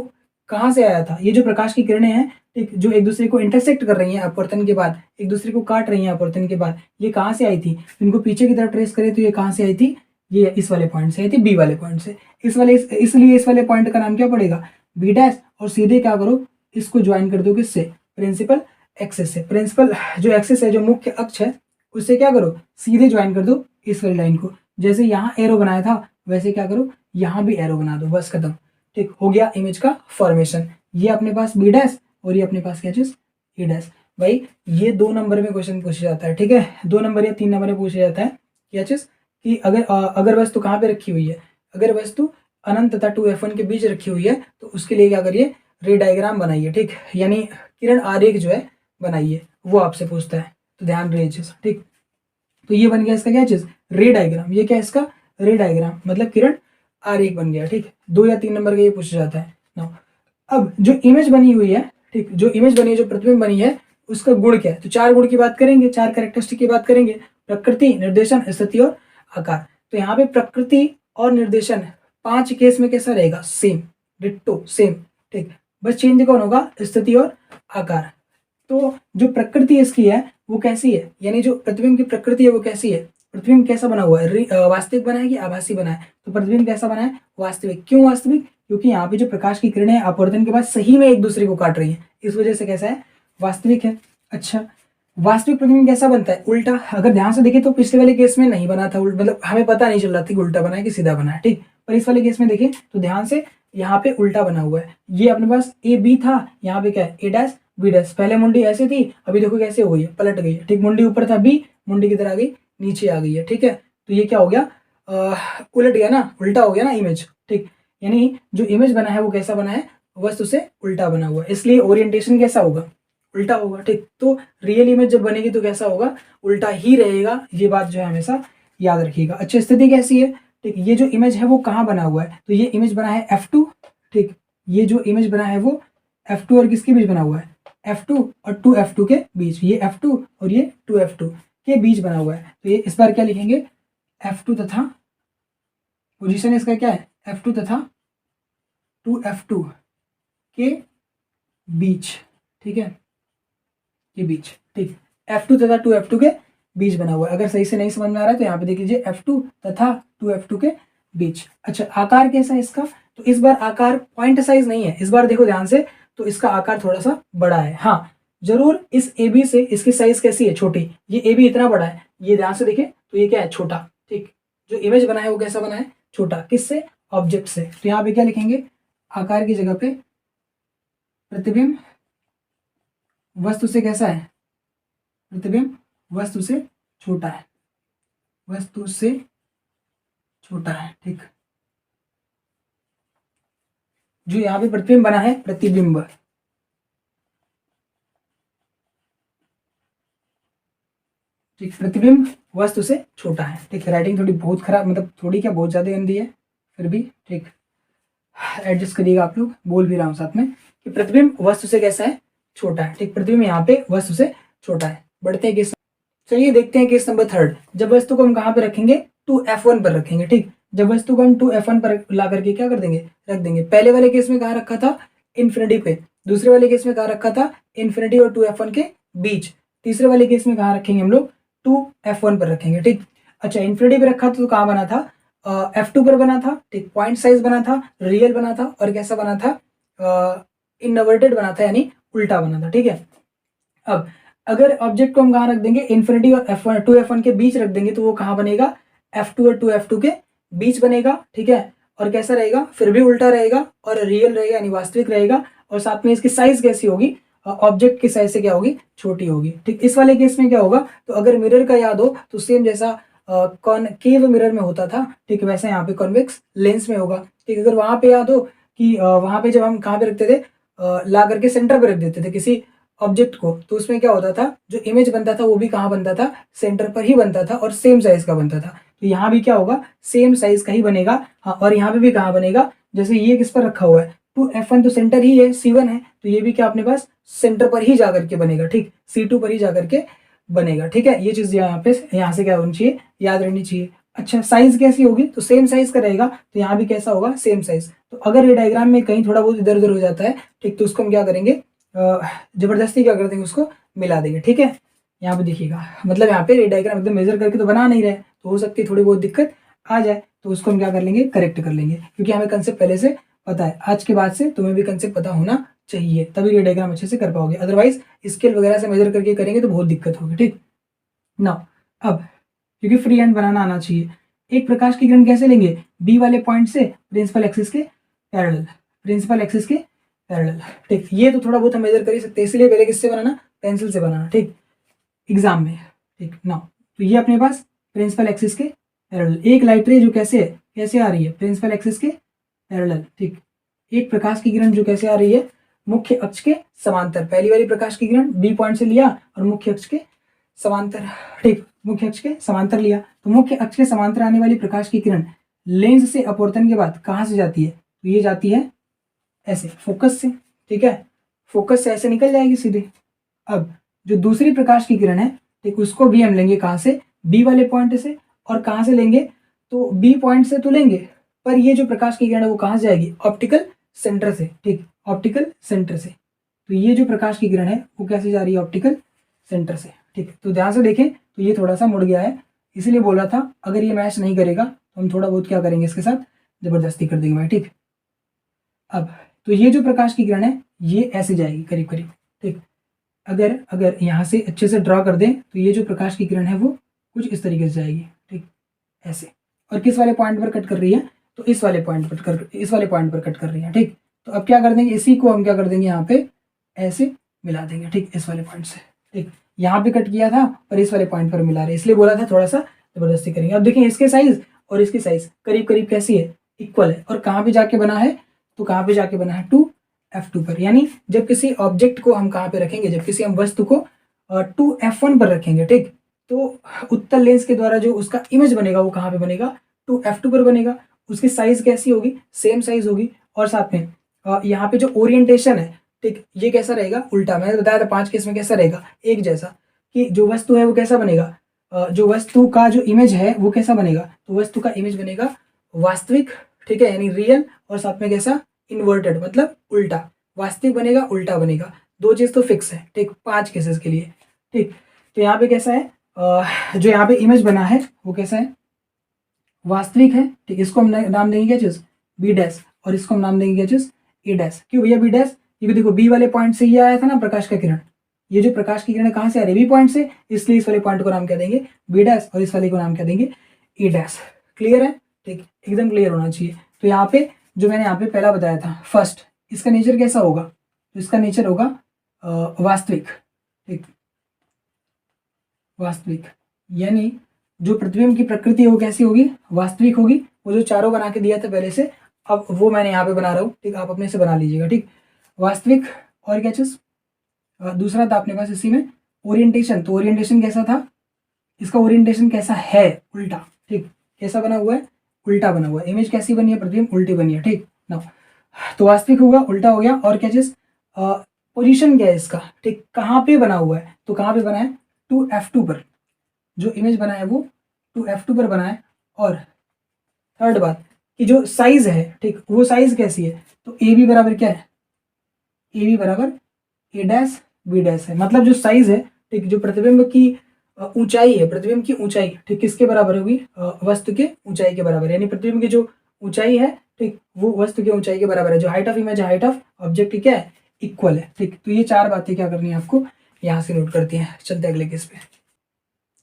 कहाँ से आया था? ये जो प्रकाश की किरणें हैं, ठीक, जो एक दूसरे को इंटरसेक्ट कर रही हैं अपवर्तन के बाद, एक दूसरे को काट रही हैं अपवर्तन के बाद, ये कहाँ से आई थी? इनको पीछे की तरफ ट्रेस करें तो ये कहाँ से आई थी? ये इस वाले पॉइंट से आई थी, बी वाले पॉइंट से। इसलिए इस वाले पॉइंट का नाम क्या पड़ेगा? B dash. और सीधे क्या करो, इसको ज्वाइन कर दो किससे? प्रिंसिपल एक्सिस से। प्रिंसिपल जो एक्सिस है, जो मुख्य अक्ष है, उससे क्या करो? सीधे ज्वाइन कर दो इस वाली लाइन को। जैसे यहाँ एरो बनाया था वैसे क्या करो, यहाँ भी एरो बना दो, बस खत्म, ठीक। हो गया इमेज का फॉर्मेशन। ये अपने पास बी डैश और ये अपने पास क्या चीज? ए डैश। भाई ये 2 नंबर में क्वेश्चन पूछा जाता है, ठीक है। 2 नंबर या 3 नंबर में पूछा जाता है क्या चीज कि अगर वस्तु कहाँ पे रखी हुई है, अगर वस्तु अनंत तथा 2f1 के बीच रखी हुई है तो उसके लिए क्या करिए? रे डायग्राम बनाइए, ठीक, यानी किरण आरेख जो है बनाइए, वो आपसे पूछता है। तो ध्यान रहे चीज, ठीक। तो ये बन गया इसका क्या चीज? रे डायग्राम। ये क्या है इसका? रे डायग्राम, मतलब किरण आरेख बन गया, ठीक। 2 या 3 नंबर का ये पूछा जाता है ना। अब जो इमेज बनी हुई है, ठीक, जो इमेज बनी है, जो प्रतिबिंब बनी है, उसका गुण क्या है? तो 4 गुण की बात करेंगे, 4 कैरेक्टरिस्टिक की बात करेंगे। प्रकृति, निर्देशन, स्थिति और आकार। तो यहाँ पे प्रकृति और निर्देशन 5 केस में कैसा रहेगा? सेम, डिट्टो सेम, ठीक। बस चेंज कौन होगा? स्थिति और आकार। तो जो प्रकृति इसकी है वो कैसी है, यानी जो प्रतिबिंब की प्रकृति है वो कैसी है, प्रतिबिंब कैसा बना हुआ है, वास्तविक बना है कि आभासी बना है, तो प्रतिबिंब कैसा बना है, वास्तविक। क्यों वास्तविक, क्योंकि यहाँ पे जो प्रकाश की किरणें अपवर्तन के बाद सही में एक दूसरे को काट रही है, इस वजह से कैसा है, वास्तविक है। अच्छा, वास्तविक प्रतिबिंब कैसा बनता है, उल्टा। अगर ध्यान से देखें तो पिछले वाले केस में नहीं बना था, मतलब हमें पता नहीं चल रहा था कि उल्टा बना है कि सीधा बना है, ठीक। पर इस वाले केस में देखें तो ध्यान से यहाँ पे उल्टा बना हुआ है। ये अपने पास ए बी था, यहाँ पे क्या है, ए डैश बी डैश। पहले मुंडी ऐसे थी, अभी देखो कैसे हो गई है, पलट गई है, ठीक। मुंडी ऊपर था बी, मुंडी किधर आ गई, नीचे आ गई है, ठीक है। तो ये क्या हो गया, उलट गया ना, उल्टा हो गया ना इमेज, ठीक। यानी जो इमेज बना है वो कैसा बना है, वस्तु से उल्टा बना हुआ है, इसलिए ओरिएंटेशन कैसा होगा, उल्टा होगा, ठीक। तो रियल इमेज जब बनेगी तो कैसा होगा, उल्टा ही रहेगा, ये बात जो है हमेशा याद रखिएगा। अच्छा, स्थिति कैसी है, ठीक। ये जो इमेज है वो कहाँ बना हुआ है, तो ये इमेज बना है F2, ठीक। ये जो इमेज बना है वो F2 और किसके बीच बना हुआ है, F2 और 2F2 के बीच, ये F2 और ये 2F2 के बीच बना हुआ है। तो ये इस बार क्या लिखेंगे, F2 तथा पोजीशन इसका क्या है, F2 तथा 2F2 के बीच, ठीक है, के बीच, ठीक। F2 तथा 2F2 के बीच बना हुआ है। अगर सही से नहीं समझ में आ रहा है तो यहाँ पे देख लीजिए, F2 तथा 2F2 के बीच। अच्छा, आकार कैसा है इसका, तो इस बार आकार पॉइंट साइज नहीं है, इस बार देखो ध्यान से, तो इसका आकार थोड़ा सा बड़ा है। हाँ जरूर, इस ए बी से इसकी साइज कैसी है, छोटी। ये ए बी इतना बड़ा है, ये ध्यान से देखें तो ये क्या है, छोटा, ठीक। जो इमेज बना है वो कैसा बना है, छोटा। किससे, ऑब्जेक्ट से। तो यहाँ पे क्या लिखेंगे, आकार की जगह पे प्रतिबिंब वस्तु से कैसा है, प्रतिबिंब वस्तु से छोटा है, वस्तु से छोटा है, ठीक। जो यहाँ पे प्रतिबिंब बना है, प्रतिबिंब, ठीक, प्रतिबिंब वस्तु से छोटा है, ठीक। राइटिंग थोड़ी बहुत खराब, मतलब थोड़ी क्या, बहुत ज्यादा गंदी है, फिर भी ठीक, एडजस्ट करिएगा आप लोग। बोल भी रहा हूँ साथ में कि प्रतिबिंब वस्तु से कैसा है, छोटा है, ठीक। प्रतिबिंब यहाँ पे वस्तु से छोटा है। बढ़ते हैं केस, चलिए देखते हैं केस नंबर 3। जब वस्तु को हम कहाँ पे रखेंगे, 2F1 पर रखेंगे, ठीक। जब वस्तु को हम 2F1 पर ला करके क्या कर देंगे, रख देंगे। पहले वाले केस में कहाँ रखा था, इन्फिनिटी पे। दूसरे वाले केस में कहाँ रखा था, इन्फिनिटी और 2F1 के बीच। तीसरे वाले केस में कहाँ रखेंगे हम लोग, 2F1 पर रखेंगे, ठीक। अच्छा, इन्फिनिटी पे रखा तो कहाँ बना था, F2 पर बना था, ठीक। पॉइंट साइज बना था, रियल बना था, और कैसा बना था, इनवर्टेड बना था, यानी उल्टा बना था, ठीक है। अब अगर ऑब्जेक्ट को हम कहाँ रख देंगे, इन्फिनिटी और F1 2F1 के बीच रख देंगे, तो वो कहाँ बनेगा, F2 और 2F2 के बीच बनेगा, ठीक है। और कैसा रहेगा, फिर भी उल्टा रहेगा, और रियल रहेगा यानी वास्तविक रहेगा। और साथ में इसकी साइज कैसी होगी, ऑब्जेक्ट की साइज से क्या होगी, छोटी होगी, ठीक। इस वाले केस में क्या होगा, तो अगर मिरर का याद हो तो सेम जैसा कॉनकेव मिरर में होता था, ठीक, वैसे यहाँ पे कॉन्वेक्स लेंस में होगा, ठीक। अगर वहां पे याद हो कि वहां पे जब हम कहाँ पे रखते थे, ला करके सेंटर पे रख देते थे किसी ऑब्जेक्ट को, तो उसमें क्या होता था, जो इमेज बनता था वो भी कहाँ बनता था, सेंटर पर ही बनता था, और सेम साइज का बनता था। तो यहाँ भी क्या होगा, सेम साइज का ही बनेगा। हाँ, और यहाँ पे भी कहाँ बनेगा, जैसे ये किस पर रखा हुआ है, 2F1 तो सेंटर ही है, C1 है, तो ये भी क्या अपने पास सेंटर पर ही जाकर के बनेगा, ठीक। C2 पर ही जाकर के बनेगा, ठीक है। ये चीज यहाँ पे, यहाँ से क्या होनी चाहिए, याद रहनी चाहिए। अच्छा, साइज कैसी होगी, तो सेम साइज का रहेगा, तो यहाँ भी कैसा होगा, सेम साइज। तो अगर ये डायग्राम में कहीं थोड़ा बहुत इधर उधर हो जाता है, ठीक, तो उसको हम क्या करेंगे, जबरदस्ती क्या कर देंगे, उसको मिला देंगे, ठीक है। यहाँ पे देखिएगा, मतलब यहाँ पे डायग्राम एकदम मेजर करके तो बना नहीं रहे, तो हो सकती है थोड़ी बहुत दिक्कत आ जाए, तो उसको हम क्या कर लेंगे, करेक्ट कर लेंगे, क्योंकि हमें कंसेप्ट पहले से पता है। आज के बाद से तुम्हें भी कंसेप्ट पता होना चाहिए, तभी ये डायग्राम अच्छे से कर पाओगे, अदरवाइज स्केल वगैरह से मेजर करके करेंगे तो बहुत दिक्कत होगी, ठीक ना। अब क्योंकि फ्री हैंड बनाना आना चाहिए, एक प्रकाश की किरण कैसे लेंगे, बी वाले पॉइंट से प्रिंसिपल एक्सिस के पैरेलल, प्रिंसिपल एक्सिस के पैरेलल, ठीक। ये तो थोड़ा बहुत हम मेजर कर ही सकते हैं, इसलिए पहले किससे बनाना, पेंसिल से बनाना, ठीक, एग्जाम में, ठीक ना। तो ये अपने पास प्रिंसिपल एक्सिस के पैरेलल, एक लाइट रे जो कैसे है, कैसे आ रही है, प्रिंसिपल एक्सिस के पैरेलल, ठीक। एक प्रकाश की किरण जो कैसे आ रही है, मुख्य अक्ष के समांतर। पहली वाली प्रकाश की किरण बी पॉइंट से लिया और मुख्य अक्ष के समांतर, ठीक, मुख्य अक्ष के समांतर लिया, तो मुख्य अक्ष के समांतर आने वाली प्रकाश की किरण लेंस से अपवर्तन के बाद कहाँ से जाती है, तो ये जाती है ऐसे, फोकस से, ठीक है, फोकस से ऐसे निकल जाएगी सीधे। अब जो दूसरी प्रकाश की किरण है, ठीक, उसको भी हम लेंगे कहाँ से, बी वाले पॉइंट से। और कहाँ से लेंगे, तो बी पॉइंट से तो लेंगे, पर ये जो प्रकाश की किरण है वो कहाँ से जाएगी, ऑप्टिकल सेंटर से, ठीक, ऑप्टिकल सेंटर से, तो ये जो प्रकाश की किरण है वो कैसे जा रही है, ऑप्टिकल सेंटर से। ठीक, तो ध्यान से देखें तो ये थोड़ा सा मुड़ गया है, इसीलिए बोल रहा था अगर ये मैच नहीं करेगा तो हम थोड़ा बहुत क्या करेंगे, इसके साथ जबरदस्ती कर देंगे भाई। ठीक, अब तो ये जो प्रकाश की किरण है ये ऐसे जाएगी करीब करीब। ठीक, अगर अगर यहाँ से अच्छे से ड्रॉ कर दें तो ये जो प्रकाश की किरण है वो कुछ इस तरीके से जाएगी। ठीक, ऐसे, और किस वाले पॉइंट पर कट कर रही है, तो इस वाले पॉइंट पर कट कर रही है। ठीक, तो अब क्या कर देंगे, इसी को हम क्या कर देंगे, यहाँ पे ऐसे मिला देंगे। ठीक, इस वाले पॉइंट से। ठीक, यहाँ पे कट किया था पर इस वाले पॉइंट पर मिला रहे, इसलिए बोला था थोड़ा सा जबरदस्ती करेंगे। अब देखें इसके साइज और इसकी साइज करीब करीब कैसी है, इक्वल है। और कहाँ पे जाके बना है, तो कहाँ पे जाके बना है, 2f2 पर। यानी जब किसी ऑब्जेक्ट को हम कहाँ पे रखेंगे, जब किसी हम वस्तु को 2f1 पर रखेंगे, ठीक, तो उत्तल लेंस के द्वारा जो उसका इमेज बनेगा वो कहाँ पे बनेगा, 2f2 पर बनेगा। उसकी साइज कैसी होगी, सेम साइज होगी। और साथ में यहाँ पे जो ओरिएंटेशन है, ठीक, ये कैसा रहेगा, उल्टा। मैंने बताया था 5 केस में कैसा रहेगा, एक जैसा, कि जो वस्तु है वो कैसा बनेगा, जो वस्तु का जो इमेज है वो कैसा बनेगा, तो वस्तु का इमेज बनेगा वास्तविक, ठीक है, यानी रियल। और साथ में कैसा, इन्वर्टेड, मतलब उल्टा। वास्तविक बनेगा, उल्टा बनेगा, दो चीज तो फिक्स है। ठीक, 5 केसेस के लिए। ठीक, तो यहाँ पे कैसा है, जो यहाँ पे इमेज बना है वो कैसा है, वास्तविक है। ठीक, इसको हम नाम देंगे क्या चीज, बी डैश, और इसको हम नाम देंगे क्या चीज, ए डैश। क्यों भैया बी डैश, क्योंकि देखो बी वाले पॉइंट से ये आया था ना प्रकाश का किरण, ये जो प्रकाश की किरण कहाँ से आ रही है, बी पॉइंट से, इसलिए इस वाले पॉइंट को नाम क्या देंगे, बी डैश, और इस वाले को नाम क्या देंगे, ए डैश। क्लियर है, ठीक, एकदम क्लियर होना चाहिए। तो यहाँ पे जो मैंने यहाँ पे पहला बताया था फर्स्ट, इसका नेचर कैसा होगा, तो इसका नेचर होगा वास्तविक। ठीक, वास्तविक, यानी जो प्रतिबिंब की प्रकृति है वो कैसी होगी, वास्तविक होगी। वो जो चारों बना के दिया था पहले से, अब वो मैंने यहाँ पे बना रहा हूँ। ठीक, आप अपने से बना लीजिएगा। ठीक, वास्तविक, और क्या चीज दूसरा था अपने पास इसी में, ओरिएंटेशन। तो ओरिएंटेशन कैसा था, इसका ओरिएंटेशन कैसा है, उल्टा। ठीक, कैसा बना हुआ है, उल्टा बना हुआ है। इमेज कैसी बनी है, प्रतिबिंब उल्टी बनी है। ठीक ना, तो वास्तविक होगा, उल्टा हो गया। और क्या चीज, पोजीशन क्या है इसका, ठीक, कहाँ पे बना हुआ है, तो कहाँ पे बना है, 2f2 पर। जो इमेज बना है वो 2f2 पर बना है। और थर्ड बात कि जो साइज है, ठीक, वो साइज कैसी है, तो ए बी बराबर क्या है, ए बी बराबर ए डैश बी डैश है। मतलब जो साइज है, ठीक, जो प्रतिबिंब की ऊंचाई है, प्रतिबिंब की ऊंचाई, ठीक, किसके बराबर होगी, वस्तु के ऊंचाई के बराबर। यानी प्रतिबिंब की जो ऊंचाई है, ठीक, वो वस्तु की ऊंचाई के बराबर है। जो हाइट ऑफ इमेज है, हाइट ऑफ ऑब्जेक्ट की क्या है, इक्वल है। ठीक, तो ये 4 बातें क्या करनी है आपको, यहाँ से नोट करती हैं। चलते अगले केस पे।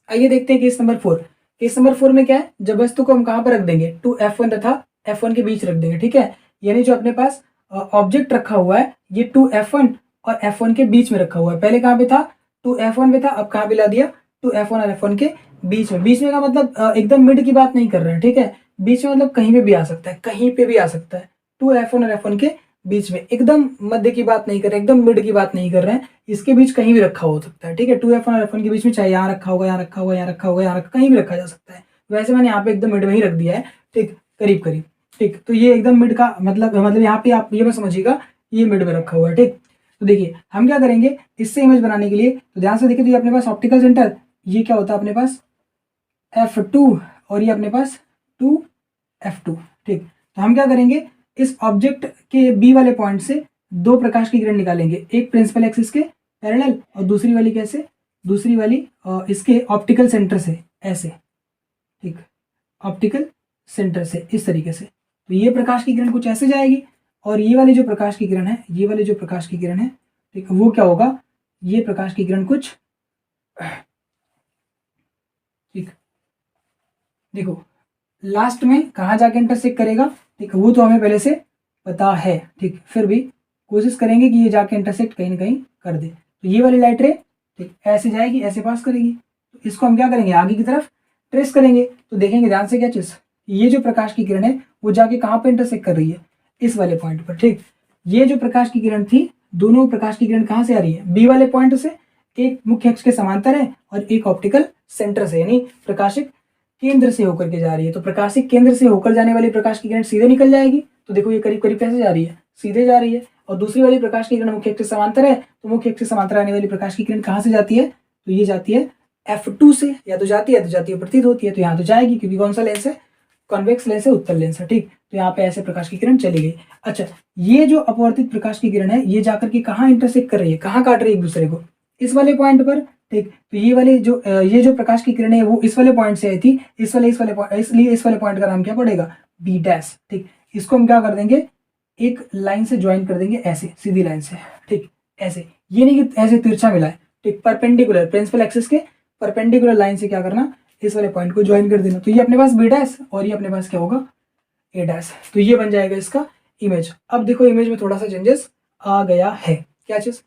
आइए देखते हैं केस नंबर 4। केस नंबर 4 में क्या है, जब वस्तु को हम कहाँ पर रख देंगे, 2f1 तथा f1 के बीच रख देंगे। ठीक है, यानी जो अपने पास ऑब्जेक्ट रखा हुआ है ये 2f1 और f1 के बीच में रखा हुआ है। पहले कहाँ पे था, 2f1 पे था, अब कहाँ पे ला दिया, 2f1 और f1 के बीच में। बीच में का मतलब एकदम मिड की बात नहीं कर रहे हैं। ठीक है, बीच में मतलब कहीं पे भी आ सकता है, कहीं पे भी आ सकता है। 2f1 और f1 के बीच में, एकदम मध्य की बात नहीं कर रहे, एकदम मिड की बात नहीं कर रहे हैं। इसके बीच कहीं भी रखा हो सकता है। ठीक है, 2f1 और f1 के बीच में, चाहे यहाँ रखा होगा, यहाँ रखा होगा, यहाँ रखा होगा, यहाँ रखा, कहीं भी रखा जा सकता है। वैसे मैंने यहाँ पे एकदम मिड में ही रख दिया है। ठीक, करीब करीब। ठीक, तो ये एकदम मिड का मतलब यहाँ पे आप ये मत समझिएगा ये मिड में रखा हुआ है। ठीक, तो देखिए हम क्या करेंगे इससे इमेज बनाने के लिए, तो ध्यान से देखिए, तो ये अपने पास ऑप्टिकल सेंटर, ये क्या होता है अपने पास f2, और ये अपने पास 2f2। ठीक, तो हम क्या करेंगे, इस ऑब्जेक्ट के बी वाले पॉइंट से 2 प्रकाश की किरण निकालेंगे, एक प्रिंसिपल एक्सिस के पैरेलल और दूसरी वाली कैसे, दूसरी वाली इसके ऑप्टिकल सेंटर से, ऐसे। ठीक, ऑप्टिकल सेंटर से इस तरीके से। तो ये प्रकाश की किरण कुछ ऐसे जाएगी, और ये वाली जो प्रकाश की किरण है, ये वाली जो प्रकाश की किरण है, ठीक, वो क्या होगा, ये प्रकाश की किरण कुछ, ठीक, देखो लास्ट में कहाँ जाके इंटरसेक्ट करेगा, ठीक, वो तो हमें पहले से पता है। ठीक, फिर भी कोशिश करेंगे कि ये जाके इंटरसेक्ट कहीं ना कहीं कर दे। तो ये वाली लाइट रे, ठीक, ऐसे जाएगी, ऐसे पास करेगी, तो इसको हम क्या करेंगे, आगे की तरफ ट्रेस करेंगे। तो देखेंगे ध्यान से क्या चीज, ये जो प्रकाश की किरण है वो जाके कहाँ पे इंटरसेक्ट कर रही है, इस वाले पॉइंट पर। ठीक, ये जो प्रकाश की किरण थी, दोनों प्रकाश की किरण कहाँ से आ रही है, बी वाले पॉइंट से, एक मुख्य अक्ष के समांतर है और एक ऑप्टिकल सेंटर से, यानी प्रकाशिक केंद्र से होकर के जा रही है। तो प्रकाशिक केंद्र से होकर जाने वाली प्रकाश की किरण सीधे निकल जाएगी। तो देखो ये करीब करीब कैसे जा रही है, सीधे जा रही है। और दूसरी वाली प्रकाश की किरण मुख्य अक्ष से समांतर है, तो मुख्य अक्ष से समांतर आने वाली प्रकाश की किरण कहाँ से जाती है, तो ये जाती है f2 से, या तो जाती है प्रतीत होती है, तो यहाँ तो जाएगी क्योंकि कौन सा लेंस है, कॉन्वेक्स लेंस है, उत्तल लेंस है, ठीक। तो यहाँ पे ऐसे प्रकाश की किरण चली गई। अच्छा, ये जो अपवर्तित प्रकाश की किरण है ये जाकर के कहाँ इंटरसेक्ट कर रही है, कहाँ काट रही है एक दूसरे को, इस वाले पॉइंट पर, ठीक। तो ये जो प्रकाश की किरण है वो इस वाले पॉइंट से आई थी, इसलिए इस वाले पॉइंट का नाम क्या पड़ेगा, बी डैश, ठीक। इसको हम क्या कर देंगे, एक लाइन से ज्वाइन कर देंगे, ऐसे सीधी लाइन से, ठीक, ऐसे, ये नहीं कि ऐसे तिरछा मिला है, ठीक, परपेंडिकुलर, प्रिंसिपल एक्सिस के परपेंडिकुलर लाइन से क्या करना, इस वाले पॉइंट को ज्वाइन कर देना। तो ये अपने पास बी डैश और ये अपने पास क्या होगा, ए डैश। तो ये बन जाएगा इसका इमेज। अब देखो इमेज में थोड़ा सा चेंजेस आ गया है। क्या चीज,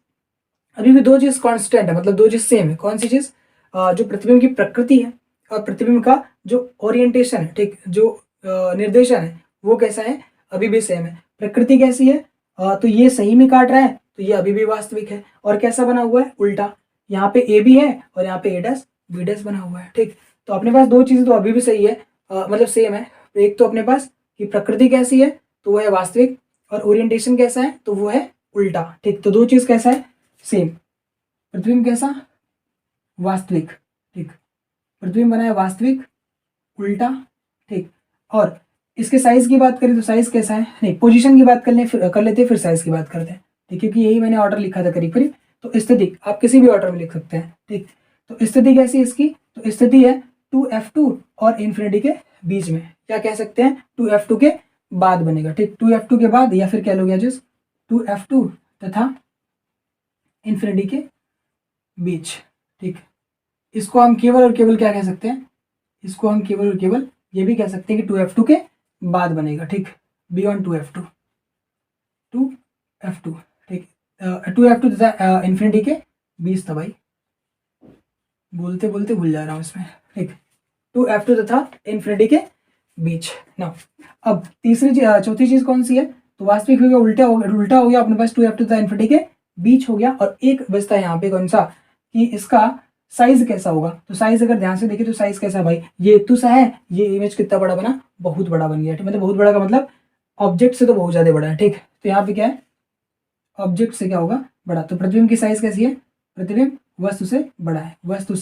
अभी भी दो चीज कांस्टेंट है, मतलब दो चीज सेम है। कौन सी चीज, जो प्रतिबिंब की प्रकृति है और प्रतिबिंब का जो ओरिएंटेशन है, ठीक, जो निर्देशन है वो कैसा है, अभी भी सेम है। प्रकृति कैसी है, तो ये सही में काट रहा है, तो ये अभी भी वास्तविक है। और कैसा बना हुआ है, उल्टा, यहाँ पे ए भी है और यहाँ पे ए डैश बी डैश बना हुआ है, ठीक। तो अपने पास दो चीजें तो अभी भी सही है, मतलब सेम है। एक तो अपने पास कि प्रकृति कैसी है तो वो है वास्तविक, और ओरिएंटेशन कैसा है तो वो है उल्टा, ठीक। तो दो चीज कैसा है, सेम। प्रतिबिंब कैसा, वास्तविक, ठीक, प्रतिबिंब बना है वास्तविक, उल्टा, ठीक। और इसके साइज की बात करें तो साइज कैसा है, नहीं, पोजीशन की बात कर लेते हैं, फिर साइज की बात करते हैं, ठीक, क्योंकि यही मैंने ऑर्डर लिखा था करीब करीब। तो स्थिति आप किसी भी ऑर्डर में लिख सकते हैं, ठीक। तो स्थिति कैसी है इसकी, तो स्थिति है 2f2 और इन्फिनिटी के बीच में, क्या कह सकते हैं, 2f2 के बाद बनेगा, ठीक, 2f2 के बाद, या फिर कह लो जिस 2f2 तथा इन्फिनिटी के बीच, ठीक। इसको हम केवल और केवल क्या कह सकते हैं, इसको हम केवल और केवल ये भी कह सकते हैं कि 2f2 के बाद बनेगा, ठीक, बियॉन्ड 2f2, ठीक, 2f2 तथा इन्फिनिटी के बीच था भाई, बोलते बोलते भूल जा रहा हूँ इसमें, ठीक, 2f2 तथा इन्फिनिटी के बीच। ना अब चौथी चीज कौन सी है, तो वास्तविक हो गया, उल्टा हो गया अपने पास, 2f2 तथा इन्फिनिटी के बीच हो गया। और एक बचता है यहाँ पे कौन सा, कि इसका साइज कैसा होगा। तो साइज अगर ध्यान से देखें तो साइज कैसा भाई, ये इतना सा है, ये इमेज कितना बड़ा बना, बहुत बड़ा बन गया, ठीक, मतलब बहुत बड़ा का मतलब ऑब्जेक्ट से तो बहुत ज्यादा बड़ा है, ठीक। तो यहाँ पे क्या है, ऑब्जेक्ट से क्या होगा, बड़ा। तो प्रतिबिंब की साइज कैसी है, प्रतिबिंब वस्तु से बड़ा है, वस्तु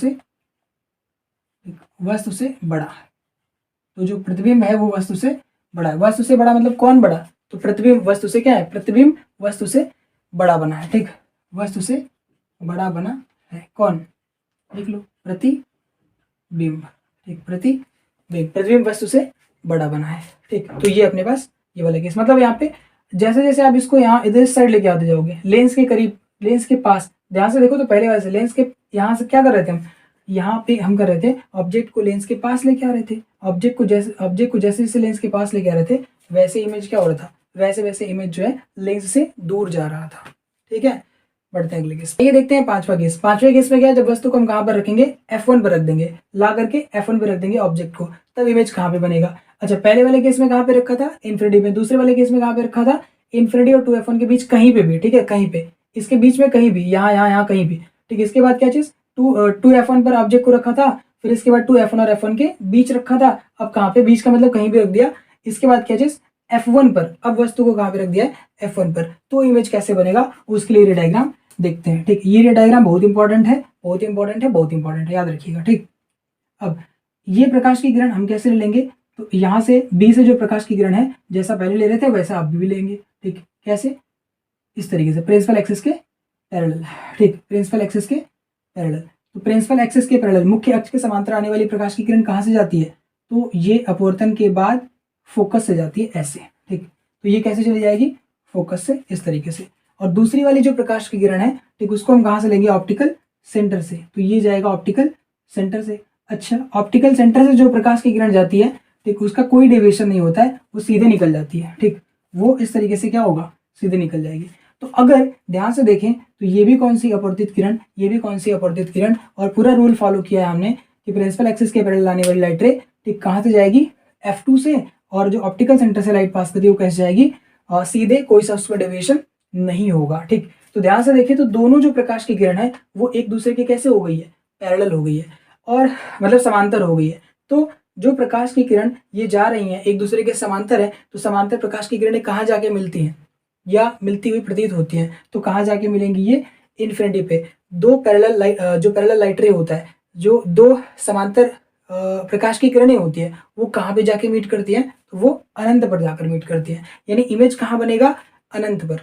से बड़ा। तो जो प्रतिबिंब है वो वस्तु से बड़ा है। वस्तु से बड़ा मतलब कौन बड़ा, तो प्रतिबिंब वस्तु से क्या है, प्रतिबिंब वस्तु से बड़ा बना है, ठीक, वस्तु से बड़ा बना है। कौन, लिख लो, प्रतिबिंब, ठीक, प्रतिबिंब वस्तु से बड़ा बना है, ठीक। तो ये अपने पास ये वाला केस, मतलब यहाँ पे जैसे जैसे आप इसको यहाँ इधर साइड लेके आते जाओगे, लेंस के करीब, लेंस के पास, ध्यान से देखो तो पहले वाले से लेंस के यहाँ से क्या कर रहे थे हम, यहाँ पे हम कर रहे थे ऑब्जेक्ट को लेंस के पास लेके आ रहे थे, ऑब्जेक्ट को जैसे जैसे लेंस के पास लेके आ रहे थे वैसे इमेज क्या हो रहा था, वैसे वैसे इमेज जो है लेंस से दूर जा रहा था, ठीक है। बढ़ते हैं अगले केस, ये देखते हैं पांचवा केस। पांचवे केस में क्या है, जब वस्तु को हम कहाँ पर रखेंगे, F1 पर रख देंगे, ला करके F1 पर रख देंगे ऑब्जेक्ट को, तब इमेज कहाँ पे बनेगा। अच्छा, पहले वाले केस में कहाँ पे रखा था, इन्फिनिटी में। दूसरे वाले केस में कहाँ पे रखा था, इन्फिनिटी और 2f1 के बीच कहीं पे भी, ठीक है, कहीं पे, इसके बीच में कहीं भी, यहाँ कहीं भी, ठीक। इसके बाद क्या चीज, 2f1 पर ऑब्जेक्ट को रखा था, फिर इसके बाद 2f1 और f1 के बीच रखा था। अब कहाँ पे, बीच का मतलब कहीं भी रख दिया। इसके बाद क्या चीज, F1 पर, अब वस्तु को कहाँ पे रख दिया है, F1 पर। तो इमेज कैसे बनेगा, उसके लिए डायग्राम देखते हैं, ठीक। ये डायग्राम बहुत इंपॉर्टेंट है, बहुत इंपॉर्टेंट है, याद रखिएगा, ठीक। अब ये प्रकाश की किरण हम कैसे ले लेंगे, तो यहाँ से बी से जो प्रकाश की किरण है जैसा पहले ले रहे थे वैसा आप भी लेंगे, ठीक। कैसे, इस तरीके से, प्रिंसिपल एक्सिस के पैरेलल, ठीक, प्रिंसिपल एक्सिस के पैरेलल। तो प्रिंसिपल एक्सिस के पैरेलल, मुख्य अक्ष के समांतर आने वाली प्रकाश की किरण कहाँ से जाती है, तो ये अपवर्तन के बाद फोकस से जाती है, ऐसे, ठीक। तो ये कैसे चली जाएगी, फोकस से, इस तरीके से। और दूसरी वाली जो प्रकाश की किरण है, ठीक, उसको हम कहाँ से लेंगे, ऑप्टिकल सेंटर से। तो ये जाएगा ऑप्टिकल सेंटर से। अच्छा, ऑप्टिकल सेंटर से जो प्रकाश की किरण जाती है, ठीक, उसका कोई डेविएशन नहीं होता है, वो सीधे निकल जाती है, ठीक, वो इस तरीके से क्या होगा, सीधे निकल जाएगी। तो अगर ध्यान से देखें तो ये भी कौन सी अपवर्तित किरण, ये भी कौन सी अपवर्तित किरण, और पूरा रूल फॉलो किया है हमने कि प्रिंसिपल एक्सिस के पैरेलल आने वाली लाइट रे, ठीक, कहाँ से जाएगी, F2 से, और जो ऑप्टिकल सेंटर से लाइट पास करती है वो कैसे जाएगी, सीधे, कोई सा उसका डेविएशन नहीं होगा, ठीक। तो ध्यान से देखें तो दोनों जो प्रकाश की किरण है वो एक दूसरे के कैसे हो गई है, पैरेलल हो गई है, और मतलब समांतर हो गई है। तो जो प्रकाश की किरण ये जा रही हैं एक दूसरे के समांतर है, तो समांतर प्रकाश की किरणें कहाँ जाके मिलती हैं, या मिलती हुई प्रतीत होती हैं, तो कहाँ जाके मिलेंगी, ये इन्फिनिटी पे। दो पैरेलल लाइट, जो पैरेलल लाइट रे होता है, जो दो समांतर प्रकाश की किरणें होती है वो कहाँ पे जाके मीट करती है, तो वो अनंत पर जाकर मीट करती है। यानी इमेज कहाँ बनेगा, अनंत पर।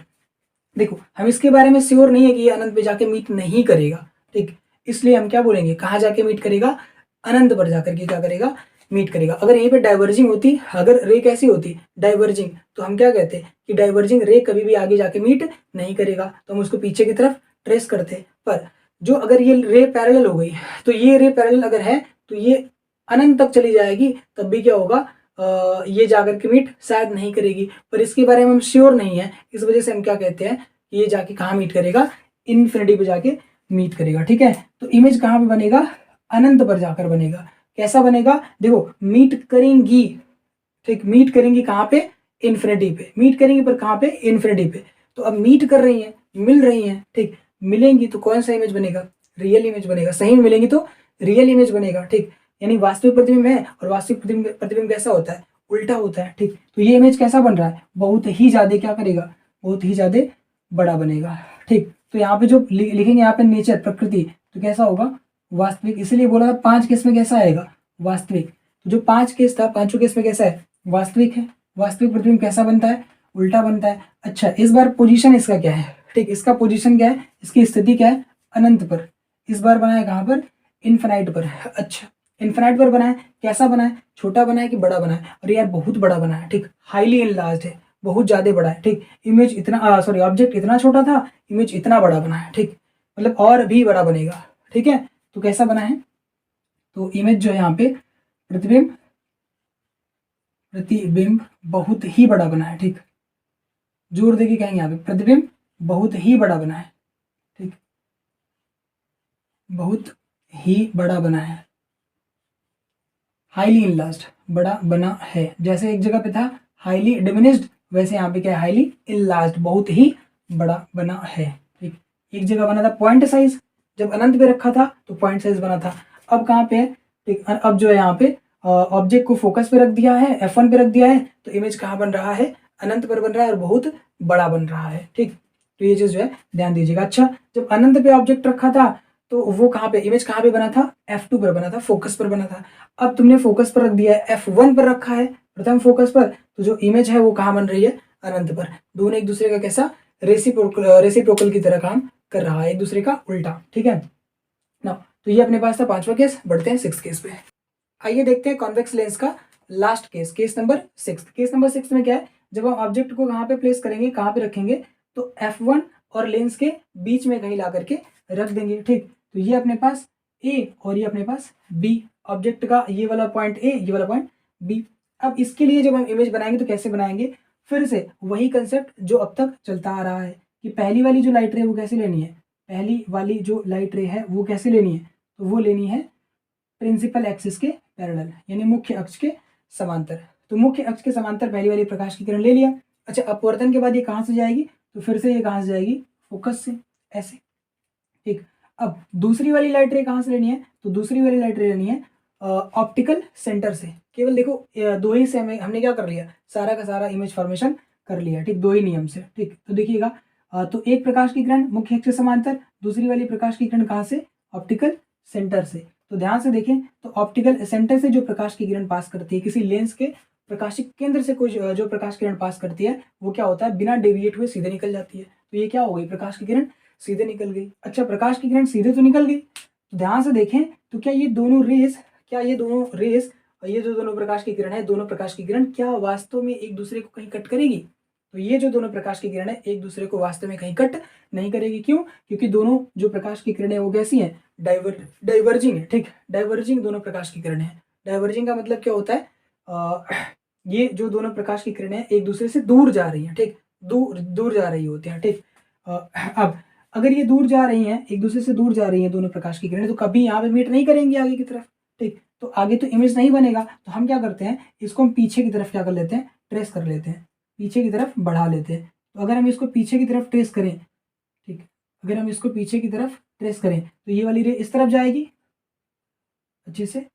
देखो हम इसके बारे में श्योर नहीं है कि ये अनंत पे जाके मीट नहीं करेगा, ठीक, इसलिए हम क्या बोलेंगे, कहाँ जाके मीट करेगा, अनंत पर जाकर के क्या करेगा, मीट करेगा। अगर यहीं पे डाइवर्जिंग होती, अगर रे कैसी होती, डाइवर्जिंग, तो हम क्या कहते हैं कि डाइवर्जिंग रे कभी भी आगे जाके मीट नहीं करेगा, तो हम उसको पीछे की तरफ ट्रेस करते। पर जो अगर ये रे पैरेलल हो गई, तो ये रे पैरेलल अगर है तो ये अनंत तक चली जाएगी, तब भी क्या होगा, ये जाकर के मीट शायद नहीं करेगी। पर इसके बारे में हम श्योर नहीं है, इस वजह से हम क्या कहते हैं, ये जाके कहाँ मीट करेगा, इन्फिनिटी पे जाके मीट करेगा। ठीक है, तो इमेज कहाँ पे बनेगा, अनंत पर जाकर बनेगा। कैसा बनेगा, देखो मीट करेंगी, ठीक, मीट करेंगी कहाँ पे, इन्फिनिटी पे मीट करेंगी, पर कहाँ पे, इन्फिनिटी पे। तो अब मीट कर रही हैं, मिल रही हैं, ठीक, मिलेंगी तो कौन सा इमेज बनेगा, रियल इमेज बनेगा। सही में मिलेंगी तो रियल इमेज बनेगा, ठीक। यानी वास्तविक प्रतिबिंब है, और वास्तविक प्रतिबिंब कैसा होता है, उल्टा होता है, ठीक। तो ये इमेज कैसा बन रहा है, बहुत ही ज्यादा क्या करेगा, बहुत ही ज्यादा बड़ा बनेगा, ठीक। तो यहाँ पे जो लिखेंगे यहाँ पे नेचर, प्रकृति, तो कैसा होगा, वास्तविक। इसलिए बोला था 5 केस में कैसा आएगा, वास्तविक। तो जो 5 केस था, पांचों केस में कैसा है, वास्तविक है। वास्तविक प्रतिबिंब कैसा बनता है, उल्टा बनता है। अच्छा, इस बार पोजीशन इसका क्या है, ठीक, इसका पोजीशन क्या है, इसकी स्थिति क्या है, अनंत पर। इस बार बना है कहाँ पर, इन्फिनाइट पर। अच्छा, इन्फिनाइट पर बना है, कैसा बना है, छोटा बना है कि बड़ा बना है, अरे यार बहुत बड़ा बना है, ठीक, हाईली इनलार्ज्ड है, बहुत ज्यादा बड़ा है, ठीक। इमेज इतना सॉरी ऑब्जेक्ट इतना छोटा था, इमेज इतना बड़ा बना है, ठीक, मतलब और भी बड़ा बनेगा, ठीक है। तो कैसा बना है, तो इमेज जो है यहाँ पे प्रतिबिंब प्रतिबिंब बहुत ही बड़ा बना है, ठीक, जोर देके कहेंगे यहाँ पे प्रतिबिंब बहुत ही बड़ा बना है, ठीक, बहुत ही बड़ा बना है, हाईली इनलार्ज्ड, बड़ा बना है। जैसे एक जगह पे था हाईली डिमिनिश्ड, वैसे यहाँ पे क्या है, हाईली इनलार्ज्ड, बहुत ही बड़ा बना है, ठीक। एक जगह बना था पॉइंट साइज, जब अनंत पे रखा था तो पॉइंट साइज बना था। अब कहाँ पे है, ठीक, अब जो है यहाँ पे ऑब्जेक्ट को फोकस पे रख दिया है, F1 पे रख दिया है, तो इमेज कहाँ बन रहा है, अनंत पर बन रहा है और बहुत बड़ा बन रहा है, ठीक। तो ये चीज जो है ध्यान दीजिएगा। अच्छा, जब अनंत पे ऑब्जेक्ट रखा था तो वो कहाँ पे, इमेज कहाँ पे बना था, F2 पर बना था, फोकस पर बना था। अब तुमने फोकस पर रख दिया है, F1 पर रखा है प्रथम फोकस पर, तो जो इमेज है वो कहाँ बन रही है, अनंत पर। दोनों एक दूसरे का कैसा, रेसिप्रोकल की तरह काम कर रहा है, एक दूसरे का उल्टा, ठीक है ना। तो ये अपने पास था 5वां केस। बढ़ते हैं 6th केस पे। आइए देखते हैं कॉन्वेक्स लेंस का last case, case number 6। Case number 6 में क्या है, जब हम ऑब्जेक्ट को कहाँ पे प्लेस करेंगे, कहाँ पे रखेंगे, तो F1 और लेंस के बीच में कहीं ला करके रख देंगे, ठीक। तो ये अपने पास A और ये अपने पास B, ऑब्जेक्ट का ये वाला पॉइंट A, ये वाला पॉइंट B। अब इसके लिए जब हम इमेज बनाएंगे तो कैसे बनाएंगे, फिर से वही कंसेप्ट जो अब तक चलता आ रहा है कि पहली वाली जो लाइट रे वो कैसे लेनी है, पहली वाली जो लाइट रे है वो कैसे लेनी है, तो वो लेनी है प्रिंसिपल एक्सिस के पैरेलल, यानी मुख्य अक्ष के समांतर। तो मुख्य अक्ष के समांतर पहली वाली प्रकाश की किरण ले लिया। अच्छा, अपवर्तन के बाद ये कहाँ से जाएगी, तो फिर से ये कहाँ से जाएगी, फोकस से, ऐसे, ठीक। अब दूसरी वाली लाइट रे कहाँ से लेनी है, तो दूसरी वाली लाइट रे लेनी है ऑप्टिकल सेंटर से। केवल देखो दो ही से हमने क्या कर लिया, सारा का सारा इमेज फॉर्मेशन कर लिया, ठीक, दो ही नियम से, ठीक। तो देखिएगा, तो एक प्रकाश की किरण मुख्य अक्ष के समांतर, दूसरी वाली प्रकाश की किरण कहाँ से, ऑप्टिकल सेंटर से। तो ध्यान से देखें, तो ऑप्टिकल सेंटर से जो प्रकाश की किरण पास करती है, किसी लेंस के प्रकाशिक केंद्र से कोई जो प्रकाश किरण पास करती है, वो क्या होता है, बिना डेविएट हुए सीधे निकल जाती है। तो ये क्या हो गई, प्रकाश की किरण सीधे निकल गई। अच्छा, प्रकाश की किरण सीधे तो निकल गई, तो ध्यान से देखें, तो क्या ये दोनों रेस, और ये जो दोनों प्रकाश की किरण है, दोनों प्रकाश की किरण क्या वास्तव में एक दूसरे को कहीं कट करेगी, तो ये जो दोनों प्रकाश की किरण है एक दूसरे को वास्तव में कहीं कट नहीं करेगी। क्यों, क्योंकि दोनों जो प्रकाश की किरणें वो कैसी हैं, डाइवर्जिंग है, ठीक, डाइवर्जिंग दोनों प्रकाश की किरणें हैं। डाइवर्जिंग का मतलब क्या होता है, ये जो दोनों प्रकाश की किरणें एक दूसरे से दूर जा रही हैं, ठीक, दूर जा रही होती हैं, ठीक। अब अगर ये दूर जा रही हैं, एक दूसरे से दूर जा रही हैं दोनों प्रकाश की किरणें, तो कभी यहाँ पे मीट नहीं करेंगी आगे की तरफ, ठीक। तो आगे तो इमेज नहीं बनेगा, तो हम क्या करते हैं, इसको हम पीछे की तरफ क्या कर लेते हैं, ट्रेस कर लेते हैं, पीछे की तरफ बढ़ा लेते हैं। तो अगर हम इसको पीछे की तरफ ट्रेस करें, ठीक, अगर हम इसको पीछे की तरफ ट्रेस करें तो ये वाली रे इस तरफ जाएगी अच्छे से।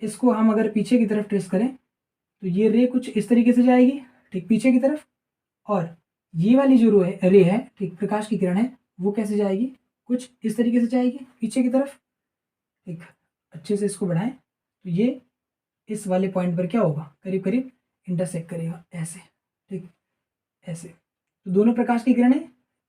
इसको हम अगर पीछे की तरफ ट्रेस करें तो ये रे कुछ इस तरीके से जाएगी, ठीक, पीछे की तरफ। और ये वाली जो रे है, ठीक, प्रकाश की किरण है, वो कैसे जाएगी, कुछ इस तरीके से जाएगी पीछे की तरफ, ठीक। अच्छे से इसको बढ़ाएं, तो ये इस वाले पॉइंट पर क्या होगा, करीब करीब इंटरसेक्ट करेगा, ऐसे, ठीक, ऐसे। तो दोनों प्रकाश की किरणें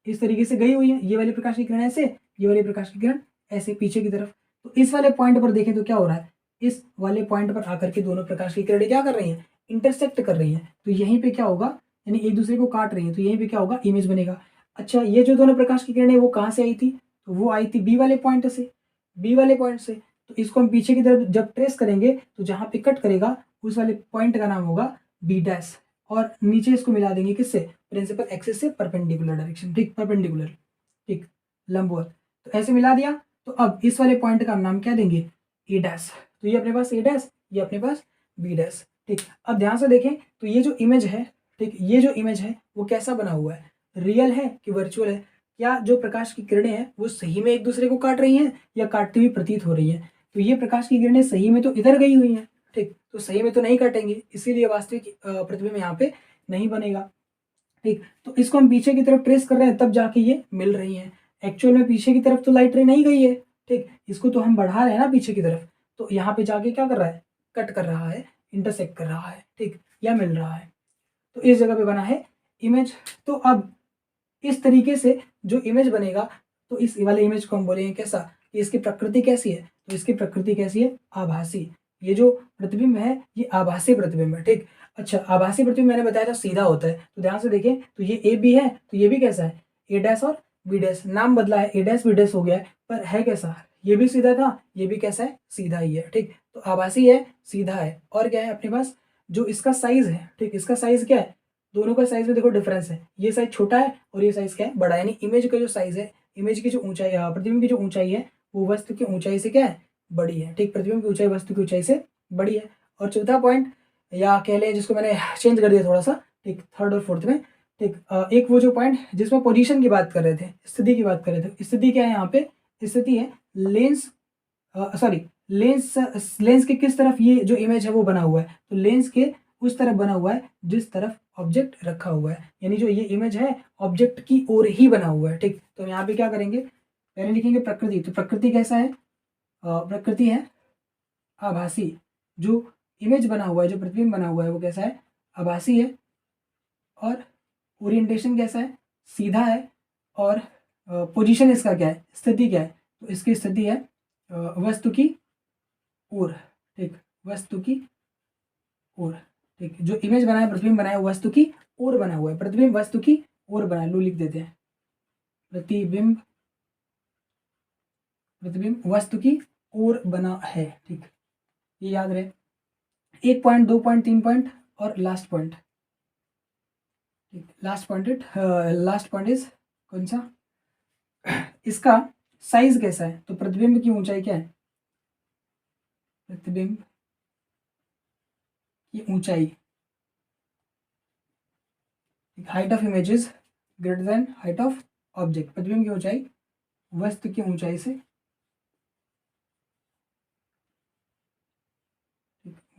इस तरीके से गई हुई है, ये वाली प्रकाश की किरण ऐसे, ये वाली प्रकाश की किरण ऐसे पीछे की तरफ। तो इस वाले पॉइंट पर देखें तो क्या हो रहा है, इस वाले पॉइंट पर आकर के दोनों प्रकाश की किरणें क्या कर रही हैं, इंटरसेक्ट कर रही हैं। तो यहीं पे क्या होगा, यानी एक दूसरे को काट रही है, तो यहीं पे क्या होगा, इमेज बनेगा। अच्छा, ये जो दोनों प्रकाश की किरणें वो कहाँ से आई थी, तो वो आई थी बी वाले पॉइंट से, बी वाले पॉइंट से। तो इसको हम पीछे की तरफ जब ट्रेस करेंगे तो जहाँ पे कट करेगा उस वाले पॉइंट का नाम होगा बी डैश, और नीचे इसको मिला देंगे किससे, प्रिंसिपल एक्सिस से परपेंडिकुलर डायरेक्शन, ठीक, परपेंडिकुलर, ठीक, लंबवत। तो ऐसे मिला दिया। तो अब इस वाले पॉइंट का हम नाम क्या देंगे, ए डैश। तो ये अपने पास ए डैश, ये अपने पास बी डैश, ठीक। अब ध्यान से देखें तो ये जो इमेज है, ठीक, ये जो इमेज है वो कैसा बना हुआ है, रियल है कि वर्चुअल है। क्या जो प्रकाश की किरणें हैं वो सही में एक दूसरे को काट रही हैं या काटती हुई प्रतीत हो रही हैं। तो ये प्रकाश की किरणें सही में तो इधर गई हुई हैं, ठीक, तो सही में तो नहीं काटेंगे, इसीलिए वास्तविक प्रतिबिंब यहाँ पे नहीं बनेगा, ठीक। तो इसको हम पीछे की तरफ ट्रेस कर रहे हैं तब जाके ये मिल रही है। एक्चुअल में पीछे की तरफ तो लाइट रे नहीं गई है, ठीक, इसको तो हम बढ़ा रहे हैं ना पीछे की तरफ, तो यहाँ पे जाके क्या कर रहा है, कट कर रहा है, इंटरसेक्ट कर रहा है, ठीक, या मिल रहा है। तो इस जगह पे बना है इमेज। तो अब इस तरीके से जो इमेज बनेगा, तो इस वाले इमेज को हम बोलेंगे कैसा, कि इसकी प्रकृति कैसी है, तो इसकी प्रकृति कैसी है, आभासी। ये जो प्रतिबिंब है ये आभासी प्रतिबिंब है, ठीक। अच्छा, आभासी प्रतिबिंब मैंने बताया था सीधा होता है, तो ध्यान से देखें तो ये ए बी है, तो ये भी कैसा है, ए डैश और बी डैश, नाम बदला है, ए डैश बी डैश हो गया है, पर है कैसा, ये भी सीधा था, ये भी कैसा है, सीधा ही है, ठीक। तो आभासी है, सीधा है, और क्या है अपने पास, जो इसका साइज है, ठीक, इसका साइज क्या है, दोनों का साइज में देखो डिफरेंस है, ये साइज छोटा है और ये साइज क्या है, बड़ा है। यानी इमेज का जो साइज है, इमेज की जो ऊंचाई, प्रतिबिंब की जो ऊंचाई है वो वस्तु की ऊंचाई से क्या है, बड़ी है, ठीक, प्रतिबिंब की ऊंचाई वस्तु की ऊंचाई से बड़ी है। और चौथा पॉइंट, या कह लें जिसको मैंने चेंज कर दिया थोड़ा सा, ठीक, थर्ड और फोर्थ में, ठीक, एक वो जो पॉइंट जिसमें पोजीशन की बात कर रहे थे, स्थिति की बात कर रहे थे, स्थिति क्या है यहाँ पे, स्थिति है लेंस, सॉरी, लेंस के किस तरफ ये जो इमेज है वो बना हुआ है, तो लेंस के उस तरफ बना हुआ है जिस तरफ ऑब्जेक्ट रखा हुआ है, यानी जो ये इमेज है ऑब्जेक्ट की ओर ही बना हुआ है, ठीक। तो यहाँ पे क्या करेंगे, पहले लिखेंगे प्रकृति। तो प्रकृति कैसा है, प्रकृति है आभासी। जो इमेज बना हुआ है, जो प्रतिबिंब बना हुआ है वो कैसा है, आभासी है। और ओरिएंटेशन कैसा है, सीधा है। और पोजीशन इसका क्या है, स्थिति क्या है, तो इसकी स्थिति है वस्तु की ओर, ठीक, वस्तु की ओर, ठीक। जो इमेज बना है, प्रतिबिंब बना है, वस्तु की ओर बना हुआ है, प्रतिबिंब वस्तु की ओर बना है, लो लिख देते हैं, प्रतिबिंब, प्रतिबिंब वस्तु की ओर बना है, ठीक, ये याद रहे। 1 पॉइंट, 2 पॉइंट, 3 पॉइंट और लास्ट पॉइंट, ठीक, लास्ट पॉइंट इज कौन सा, इसका साइज कैसा है, तो प्रतिबिंब की ऊंचाई क्या है, प्रतिबिंब की ऊंचाई, height of image is greater than height of object, प्रतिबिंब की ऊंचाई वस्तु की ऊंचाई से,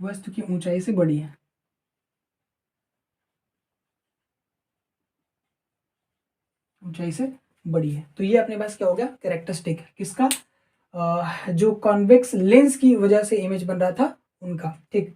वस्तु की ऊंचाई से बड़ी है, ऊंचाई से बड़ी है। तो ये अपने पास क्या हो गया, कैरेक्टरिस्टिक किसका, जो कॉन्वेक्स लेंस की वजह से इमेज बन रहा था उनका, ठीक।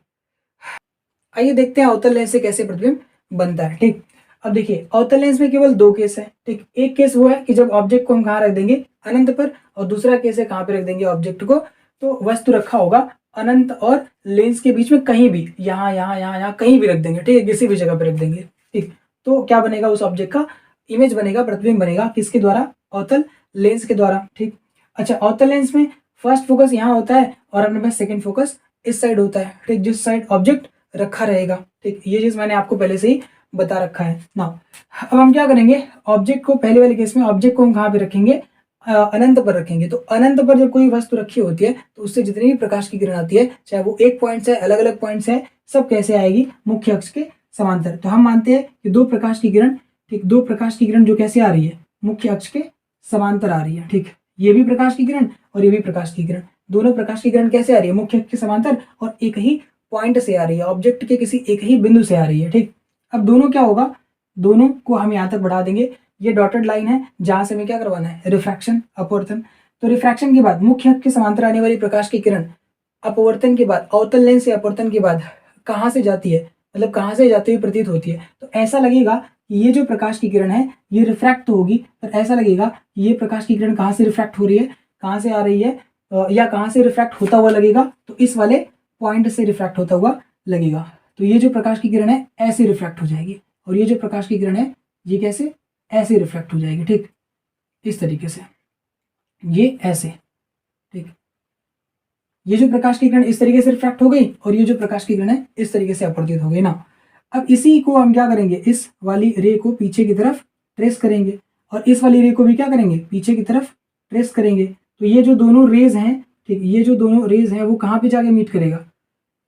आइए देखते हैं अवतल लेंस से कैसे प्रतिबिंब बनता है, ठीक। अब देखिए अवतल लेंस में केवल 2 केस है, ठीक। एक केस वो है कि जब ऑब्जेक्ट को हम कहाँ रख देंगे, अनंत पर, और दूसरा केस है कहाँ पे रख देंगे ऑब्जेक्ट को, तो वस्तु रखा होगा अनंत और लेंस के बीच में कहीं भी, यहाँ यहाँ यहाँ यहाँ कहीं भी रख देंगे, ठीक है, किसी भी जगह पे रख देंगे, ठीक। तो क्या बनेगा, उस ऑब्जेक्ट का इमेज बनेगा, प्रतिबिंब बनेगा, किसके द्वारा, अवतल लेंस के द्वारा, ठीक। अच्छा, अवतल लेंस में फर्स्ट फोकस यहाँ होता है और अपने पास सेकंड फोकस इस साइड होता है, ठीक, जिस साइड ऑब्जेक्ट रखा रहेगा, ठीक। ये चीज मैंने आपको पहले से ही बता रखा है ना। अब हम क्या करेंगे, ऑब्जेक्ट को, पहले वाले केस में ऑब्जेक्ट को हम कहाँ पे रखेंगे, अनंत पर रखेंगे। तो अनंत पर जब कोई वस्तु रखी होती है तो उससे जितनी भी प्रकाश की किरण आती है, चाहे वो एक पॉइंट से, अलग अलग पॉइंट से, सब कैसे आएगी, मुख्य अक्ष के समांतर। तो हम मानते हैं कि 2 प्रकाश की किरण, ठीक, 2 प्रकाश की किरण जो कैसे आ रही है, मुख्य अक्ष के समांतर आ रही है, ठीक। ये भी प्रकाश की किरण और ये भी प्रकाश की किरण, दोनों प्रकाश की किरण कैसे आ रही है, मुख्य अक्ष के समांतर, और एक ही पॉइंट से आ रही है, ऑब्जेक्ट के किसी एक ही बिंदु से आ रही है, ठीक। अब दोनों क्या होगा, दोनों को हम यहाँ तक बढ़ा देंगे, ये डॉटेड लाइन है जहां से हमें क्या करवाना है, रिफ्रैक्शन, अपवर्तन। तो रिफ्रैक्शन के बाद मुख्य अक्ष के समांतर आने वाली प्रकाश की किरण अपवर्तन के बाद, अवतल लेंस से अपवर्तन के बाद कहाँ से जाती है, मतलब कहाँ से जाती हुई प्रतीत होती है, तो ऐसा लगेगा कि ये जो प्रकाश की किरण है ये रिफ्रैक्ट होगी, पर ऐसा लगेगा कि ये प्रकाश की किरण कहाँ से रिफ्रैक्ट हो रही है, कहाँ से आ रही है, या कहाँ से रिफ्रैक्ट होता हुआ लगेगा, तो इस वाले पॉइंट से रिफ्रैक्ट होता हुआ लगेगा। तो ये जो प्रकाश की किरण है ऐसे रिफ्रैक्ट हो जाएगी, और ये जो प्रकाश की किरण है ये कैसे, ऐसे रिफ्रैक्ट हो जाएगी। ठीक, इस तरीके से, ये ऐसे। ठीक, ये जो प्रकाश की किरण इस तरीके से रिफ्रैक्ट हो गई, और ये जो प्रकाश की किरण है इस तरीके से अपवर्तित हो गई ना। अब इसी को हम क्या करेंगे, इस वाली रे को पीछे की तरफ ट्रेस करेंगे, और इस वाली रे को भी क्या करेंगे, पीछे की तरफ ट्रेस करेंगे। तो ये जो दोनों रेज हैं, ठीक, ये जो दोनों रेज हैं वो कहाँ पे जाके मीट करेगा,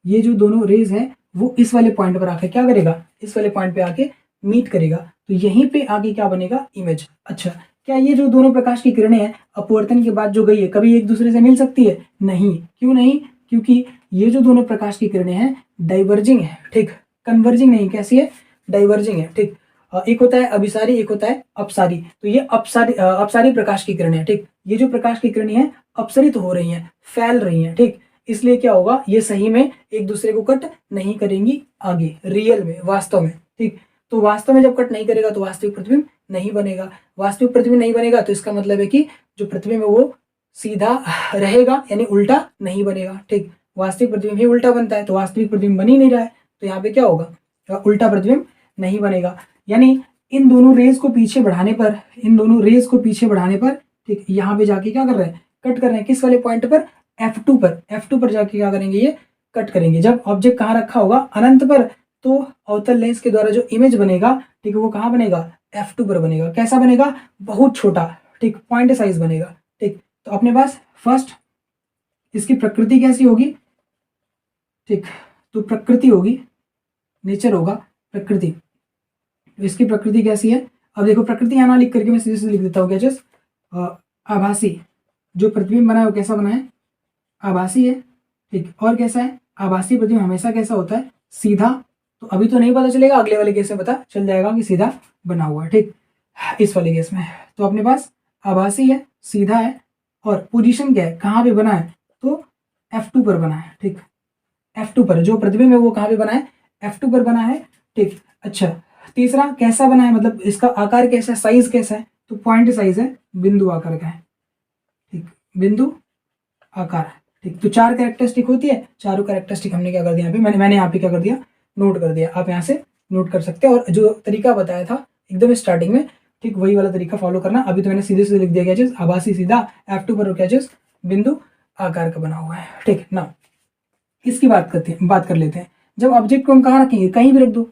ये जो दोनों रेज हैं वो इस वाले पॉइंट पर आके क्या करेगा, इस वाले पॉइंट पे आके मीट करेगा। तो यहीं पे आगे क्या बनेगा, इमेज। अच्छा, क्या ये जो दोनों प्रकाश की किरणें हैं अपवर्तन के बाद जो गई है, कभी एक दूसरे से मिल सकती है? नहीं। क्यों नहीं? क्योंकि ये जो दोनों प्रकाश की किरणें हैं डाइवर्जिंग है। ठीक, कन्वर्जिंग नहीं। कैसी है? डाइवर्जिंग है। ठीक, एक होता है अभिसारी, एक होता है अपसारी। तो ये अपसारी प्रकाश की किरणें हैं। ठीक, ये जो प्रकाश की किरणें हैं अपसरित हो रही हैं, फैल रही हैं। ठीक, इसलिए क्या होगा, ये सही में एक दूसरे को कट नहीं करेंगी आगे, रियल में, वास्तव में। ठीक, तो वास्तव में जब कट नहीं करेगा तो वास्तविक प्रतिबिंब नहीं बनेगा। वास्तविक प्रतिबिंब नहीं बनेगा तो इसका मतलब है कि जो प्रतिबिंब है वो सीधा रहेगा, यानी उल्टा नहीं बनेगा। ठीक, वास्तविक प्रतिबिंब ही उल्टा बनता है, तो वास्तविक प्रतिबिंब बन ही नहीं रहा है, तो यहाँ पे क्या होगा, उल्टा प्रतिबिंब नहीं बनेगा। यानी इन दोनों रेज को पीछे बढ़ाने पर, इन दोनों रेज को पीछे बढ़ाने पर, ठीक, यहाँ पे जाके क्या कर रहे हैं, कट कर रहे हैं। किस वाले पॉइंट पर? F2 पर। F2 पर जाके क्या करेंगे, ये कट करेंगे। जब ऑब्जेक्ट कहाँ रखा होगा, अनंत पर, तो अवतल लेंस के द्वारा जो इमेज बनेगा, ठीक है, वो कहाँ बनेगा, F2 पर बनेगा। कैसा बनेगा? बहुत छोटा। ठीक, पॉइंट साइज बनेगा। ठीक, तो अपने पास फर्स्ट इसकी प्रकृति कैसी होगी? ठीक, तो प्रकृति होगी, नेचर होगा, प्रकृति। तो इसकी प्रकृति कैसी है? अब देखो, प्रकृति यहाँ ना लिख करके मैं सीधे सीधे लिख देता हूँ। क्या चीज? आभासी। जो प्रतिबिंब बना है वो कैसा बना है? आभासी है। ठीक, और कैसा है? आभासी प्रतिबिंब हमेशा कैसा होता है? सीधा। तो अभी तो नहीं पता चलेगा, अगले वाले केस में पता चल जाएगा कि सीधा बना हुआ है। ठीक, इस वाले केस में तो अपने पास आभासी है, सीधा है, और पोजीशन क्या है, कहाँ पे बना है, तो F2 पर बना है। ठीक, F2 पर जो प्रतिबिंब है वो कहाँ पे बना है, F2 पर बना है। ठीक, अच्छा, तीसरा कैसा बना है, मतलब इसका आकार कैसा है, साइज कैसा है, तो पॉइंट साइज है, बिंदु आकार का है। ठीक, बिंदु आकार। ठीक, तो 4 कैरेक्टरिस्टिक होती है, चारों कैरेक्टरिस्टिक हमने क्या कर दिया यहाँ पे, मैंने यहाँ पे क्या कर दिया, नोट कर दिया। आप यहाँ से नोट कर सकते हैं, और जो तरीका बताया था एकदम स्टार्टिंग में, ठीक, वही वाला तरीका फॉलो करना। अभी तो मैंने सीधे सीधे लिख दिया, क्या चीज, आभासी सीधा, F2 पर क्या चीज, बिंदु आकार का बना हुआ है। ठीक ना, इसकी बात कर लेते हैं। जब ऑब्जेक्ट को हम कहाँ रखेंगे, कहीं भी रख दो,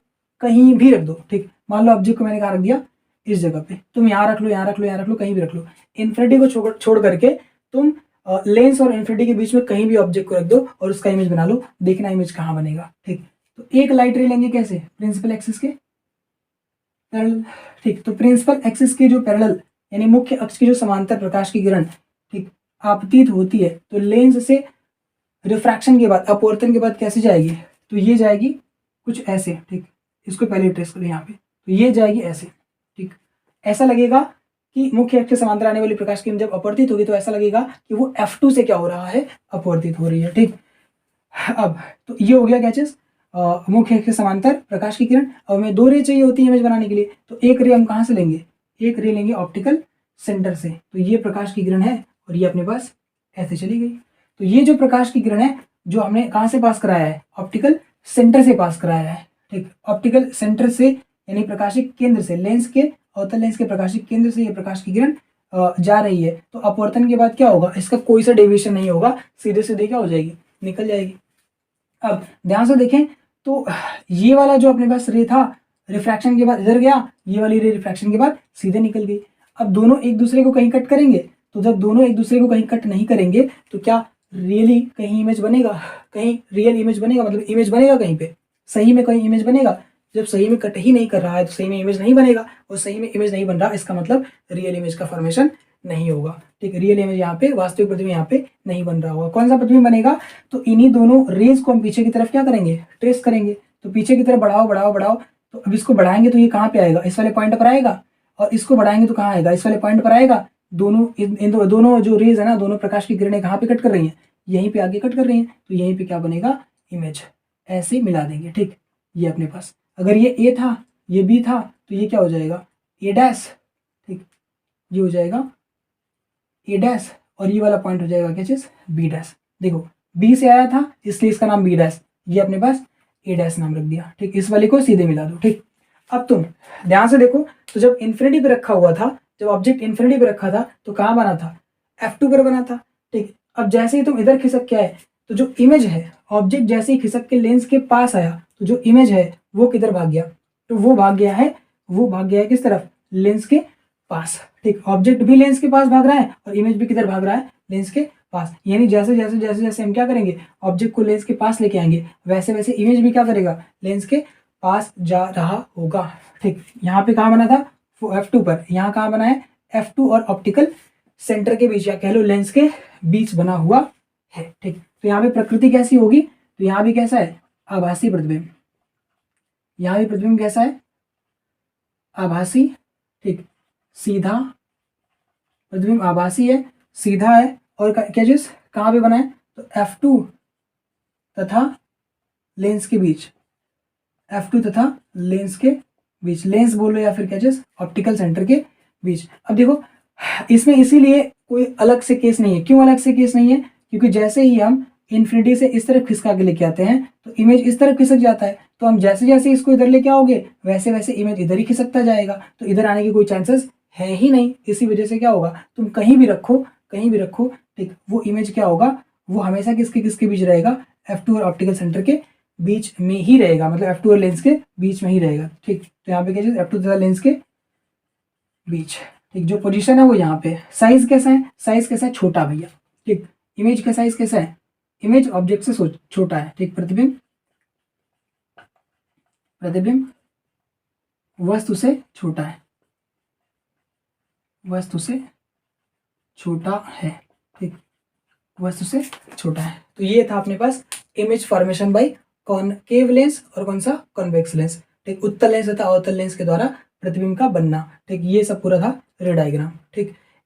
कहीं भी रख दो। ठीक, मान लो ऑब्जेक्ट को मैंने कहाँ रख दिया, इस जगह पे, तुम यहाँ रख लो, यहाँ रख लो, यहाँ रख लो, कहीं भी रख लो। इन्फिनिटी को छोड़ करके तुम लेंस और इन्फिनिटी के बीच में कहीं भी ऑब्जेक्ट को रख दो और उसका इमेज बना लो, देखना इमेज कहाँ बनेगा। ठीक, तो एक लाइट रे लेंगे कैसे, प्रिंसिपल एक्सिस के पैरेलल। ठीक, तो प्रिंसिपल एक्सिस के जो पैरेलल, यानी मुख्य अक्ष की जो समांतर प्रकाश की किरण, ठीक, आपतित होती है, तो लेंस से रिफ्रैक्शन के बाद, अपवर्तन के बाद कैसे जाएगी, तो ये जाएगी कुछ ऐसे। ठीक, इसको पहले ट्रेस करें यहाँ पे, तो ये जाएगी ऐसे। ठीक, ऐसा लगेगा कि मुख्य अक्ष के समांतर आने वाली प्रकाश किरण जब अपवर्तित होगी तो ऐसा लगेगा कि वो F2 से क्या हो रहा है, अपवर्तित हो रही है। ठीक, अब तो ये हो गया क्या चीज, मुख्य अक्ष के समांतर प्रकाश की किरण। अब हमें 2 रे चाहिए होती है इमेज बनाने के लिए, तो एक रे हम कहाँ से लेंगे, एक रे लेंगे ऑप्टिकल सेंटर से। तो ये प्रकाश की किरण है और ये अपने पास ऐसे चली गई। तो ये जो प्रकाश की किरण है जो हमने कहाँ से पास कराया है, ऑप्टिकल सेंटर से पास कराया है। ठीक, ऑप्टिकल सेंटर से यानी प्रकाशिक केंद्र से, लेंस के, अवतल लेंस के प्रकाशिक केंद्र से ये प्रकाश की किरण जा रही है। तो अपवर्तन के बाद क्या होगा, इसका कोई सा डेविएशन नहीं होगा, सीधे सीधे क्या हो जाएगी, निकल जाएगी। अब ध्यान से देखें तो ये वाला जो अपने पास रे था, रिफ्रैक्शन के बाद इधर गया, ये वाली रे रिफ्रैक्शन के बाद सीधे निकल गई। अब दोनों एक दूसरे को कहीं कट करेंगे, तो जब दोनों एक दूसरे को कहीं कट नहीं करेंगे तो क्या रियली कहीं इमेज बनेगा, कहीं रियल इमेज बनेगा, मतलब इमेज बनेगा कहीं पे, सही में कहीं इमेज बनेगा। जब सही में कट ही नहीं कर रहा है तो सही में इमेज नहीं बनेगा, और सही में इमेज नहीं बन रहा, इसका मतलब रियल इमेज का फॉर्मेशन नहीं होगा। ठीक, रियल इमेज यहाँ पे, वास्तविक प्रतिबिंब यहाँ पे नहीं बन रहा होगा। कौन सा प्रतिबिंब बनेगा, तो इन्हीं दोनों रेज को हम पीछे की तरफ क्या करेंगे, ट्रेस करेंगे। तो पीछे की तरफ बढ़ाओ बढ़ाओ बढ़ाओ, तो अब इसको बढ़ाएंगे तो ये कहाँ पे आएगा, इस वाले पॉइंट पर आएगा, और इसको बढ़ाएंगे तो कहाँ आएगा, इस वाले पॉइंट पर आएगा। दोनों दोनों जो रेज है ना, दोनों प्रकाश की किरणें कहाँ पे कट कर रही हैं, यहीं पे आगे कट कर रही हैं, तो यहीं पे क्या बनेगा, इमेज, ऐसे मिला देंगे। ठीक, ये अपने पास अगर ये ए था, ये बी था, तो ये क्या हो जाएगा, ए डैश। ठीक, ये हो जाएगा ए डैश, और ये वाला पॉइंट हो जाएगा क्या चीज, बी डैश। देखो बी से आया था इसलिए इसका नाम बी डैश, ये अपने पास ए डैश नाम रख दिया। ठीक, इस वाले को सीधे मिला दो। ठीक, अब तुम ध्यान से देखो, तो जब इन्फिनिटी पे रखा हुआ था, जब ऑब्जेक्ट इन्फिनिटी पे रखा था तो कहाँ बना था, F2 पर बना था। ठीक, अब जैसे ही तुम इधर खिसक के आए, तो जो इमेज है, ऑब्जेक्ट जैसे ही खिसक के लेंस के पास आया, तो जो इमेज है वो किधर भाग गया, तो वो भाग गया है किस तरफ, लेंस के पास। ठीक, ऑब्जेक्ट भी लेंस के पास भाग रहा है और इमेज भी किधर भाग रहा है, लेंस के पास। यानी जैसे जैसे जैसे जैसे हम क्या करेंगे, ऑब्जेक्ट को लेंस के पास लेके आएंगे, वैसे वैसे इमेज भी क्या करेगा, लेंस के पास जा रहा होगा। ठीक, यहाँ पे कहाँ बना था, F2 पर, यहाँ कहाँ बना है, F2 और ऑप्टिकल सेंटर के बीच, या कह लो लेंस के बीच बना हुआ है। ठीक, तो यहाँ पे प्रकृति कैसी होगी, तो यहाँ भी कैसा है, आभासी प्रतिबिंब। यहाँ भी प्रतिबिंब कैसा है, आभासी। ठीक, सीधा प्रतिबिंब आभासी है, सीधा है, और क्या चीज कहाँ पे बना है, तो F2 तथा लेंस के बीच, F2 तथा लेंस के बीच, लेंस बोलो या फिर क्या चीज, ऑप्टिकल सेंटर के बीच। अब देखो इसमें इसीलिए कोई अलग से केस नहीं है। क्यों अलग से केस नहीं है, क्योंकि जैसे ही हम इन्फिनिटी से इस तरफ खिसका के लेके आते हैं तो इमेज इस तरफ खिसक जाता है, तो हम जैसे जैसे इसको इधर लेके आओगे वैसे वैसे इमेज इधर ही खिसकता जाएगा, तो इधर आने की कोई चांसेस है ही नहीं। इसी वजह से क्या होगा, तुम कहीं भी रखो, कहीं भी रखो, ठीक, वो इमेज क्या होगा, वो हमेशा किसके किसके बीच रहेगा, F2 और ऑप्टिकल सेंटर के बीच में ही रहेगा, मतलब F2 और लेंस के बीच में ही रहेगा। ठीक, तो यहाँ पे क्या चीज, F2 तथा लेंस के बीच। ठीक, जो पोजीशन है वो यहाँ पे। साइज कैसा है, साइज कैसा है, छोटा भैया। ठीक, इमेज का साइज कैसा है, इमेज ऑब्जेक्ट से छोटा है। ठीक, प्रतिबिंब वस्तु से छोटा है, वस्तु से छोटा है। ठीक, वस्तु से छोटा है। तो ये था अपने पास image formation by concave lens और कौन सा, कॉन्वेक्स लेंस। ठीक, उत्तल लेंस तथा अवतल लेंस के द्वारा प्रतिबिंब का बनना। ठीक, ये सब पूरा था रे डायग्राम। ठीक,